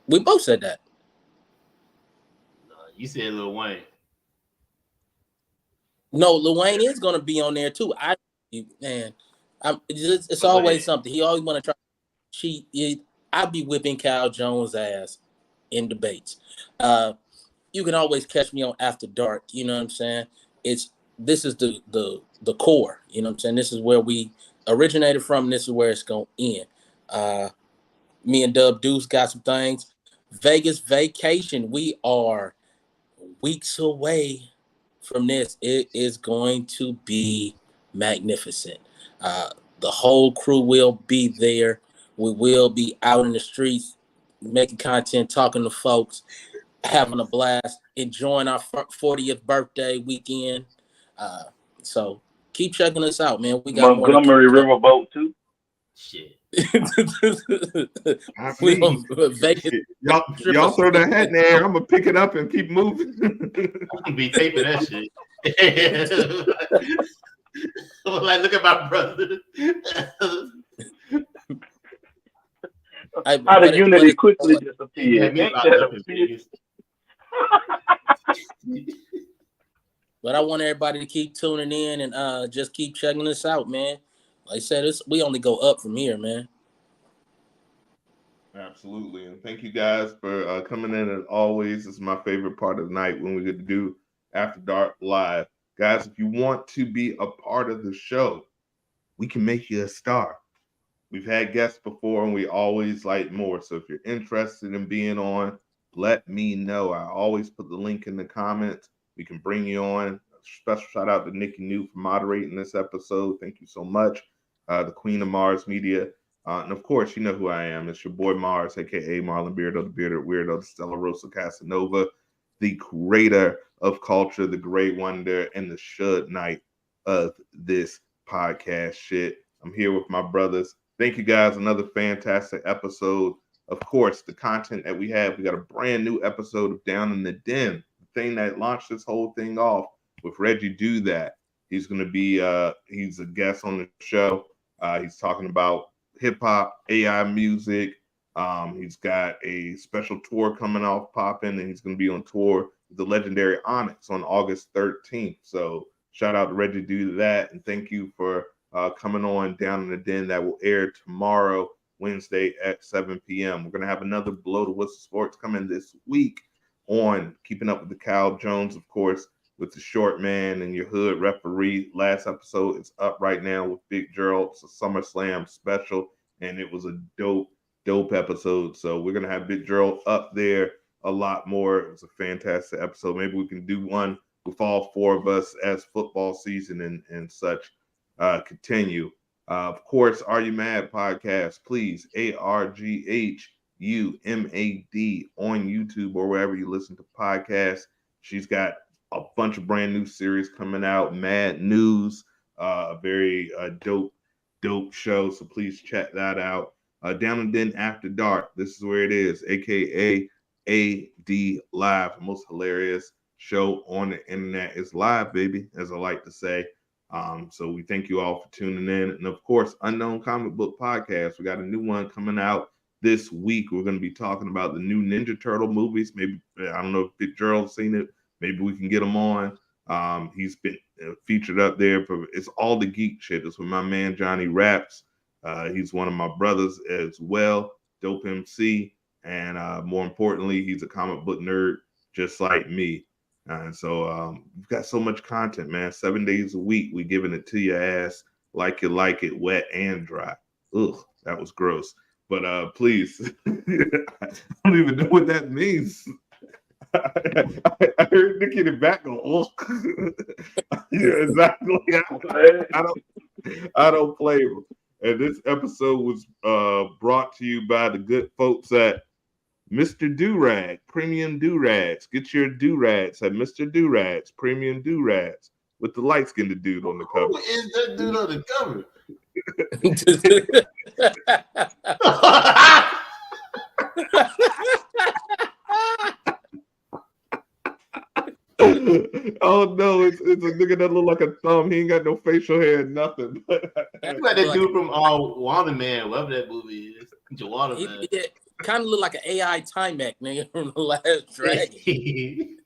we both said that. You said Lil Wayne. No, Lil Wayne is gonna be on there too. Man, it's Oh, go always ahead. something. He always want to try to cheat. I'd be whipping Cal Jones ass in debates. You can always catch me on After Dark. You know what I'm saying? This is the core. You know what I'm saying? This is where we originated from. This is where it's gonna end. Me and Dub Deuce got some things. Vegas vacation. We are weeks away from this. It is going to be magnificent. Uh, the whole crew will be there. We will be out in the streets making content, talking to folks, having a blast, enjoying our 40th birthday weekend. Uh, so keep checking us out, man. We got more to Montgomery come. Riverboat too. Shit. I We mean, on Vegas. y'all throw that hat in the air. I'm gonna pick it up and keep moving. I'm gonna be taping that shit. Like, look at my brother. How the unity quickly Yeah, disappeared. me Ain't locked that up a in bitch? Vegas. But I want everybody to keep tuning in and just keep checking us out, man. Like I said, we only go up from here, man. Absolutely, and thank you guys for coming in. As always, it's my favorite part of the night when we get to do After Dark live, guys. If you want to be a part of the show, we can make you a star. We've had guests before, and we always like more. So if you're interested in being on, let me know. I always put the link in the comments. We can bring you on. Special shout out to Nikki New for moderating this episode. Thank you so much. The Queen of Mars Media. And of course, you know who I am. It's your boy Mars, aka Marlon Beardo, the Bearded Weirdo, the Stella Rosa Casanova, the creator of culture, the great wonder, and the Shud Knight of this podcast shit. I'm here with my brothers. Thank you guys. Another fantastic episode. Of course, the content that we have, we got a brand new episode of Down in the Den, the thing that launched this whole thing off with Reggie Do That. He's going to be, he's a guest on the show. He's talking about hip hop, AI music. He's got a special tour coming off popping, and he's going to be on tour with the legendary Onyx on August 13th. So shout out to Reggie Do That, and thank you for coming on Down in the Den. That will air tomorrow, Wednesday at 7 p.m. We're going to have another Below the Whistle Sports coming this week on Keeping Up with the Cal Jones, of course, with the Short Man and your hood referee. Last episode is up right now with Big Gerald. It's a SummerSlam special, and it was a dope episode. So we're going to have Big Gerald up there a lot more. It was a fantastic episode. Maybe we can do one with all four of us as football season and such continue. Of course, Are You Mad podcast, please, ARGHUMAD on YouTube or wherever you listen to podcasts. She's got a bunch of brand new series coming out, Mad News, a very dope show, so please check that out. Down and Den After Dark, this is where it is, aka AD Live, the most hilarious show on the internet is live, baby, as I like to say. So we thank you all for tuning in. And of course, Unknown Comic Book Podcast. We got a new one coming out this week. We're going to be talking about the new Ninja Turtle movies. Maybe, I don't know if Big Gerald's seen it. Maybe we can get him on. He's been featured up there. It's all the geek shit. It's with my man Johnny Raps. He's one of my brothers as well, dope MC. And more importantly, he's a comic book nerd just like me. And so we've got so much content, man. 7 days a week, we giving it to your ass like you like it, wet and dry. Ugh, that was gross. But please, I don't even know what that means. I heard Nicky in the back go, oh. Yeah, exactly. I don't play them. And this episode was brought to you by the good folks at Mr. Do-Rag, Premium Do-Rags. Get your do-rags at Mr. Do-Rags, Premium Do-Rags, with the light-skinned dude on the cover. Who is that dude on the cover? Oh no, it's a nigga that look like a thumb. He ain't got no facial hair, nothing. That's like that dude from Water Man, whatever that movie is. Joanna Man. Kind of look like an AI Timex nigga from the last Dragon.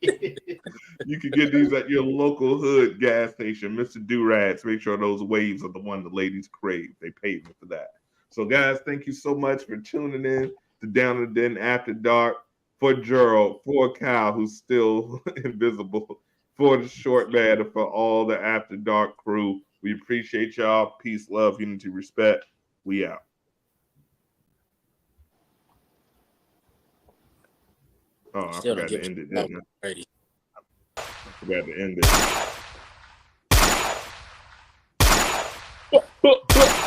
You can get these at your local hood gas station, Mr. Do-Rags. Make sure those waves are the one the ladies crave. They paid me for that. So guys, thank you so much for tuning in to Down in the Den After Dark. For Gerald, for Kyle, who's still invisible, for the short man, and for all the After Dark crew. We appreciate y'all. Peace, love, unity, respect. We out. Oh, I forgot to end it, didn't I? I forgot to end it.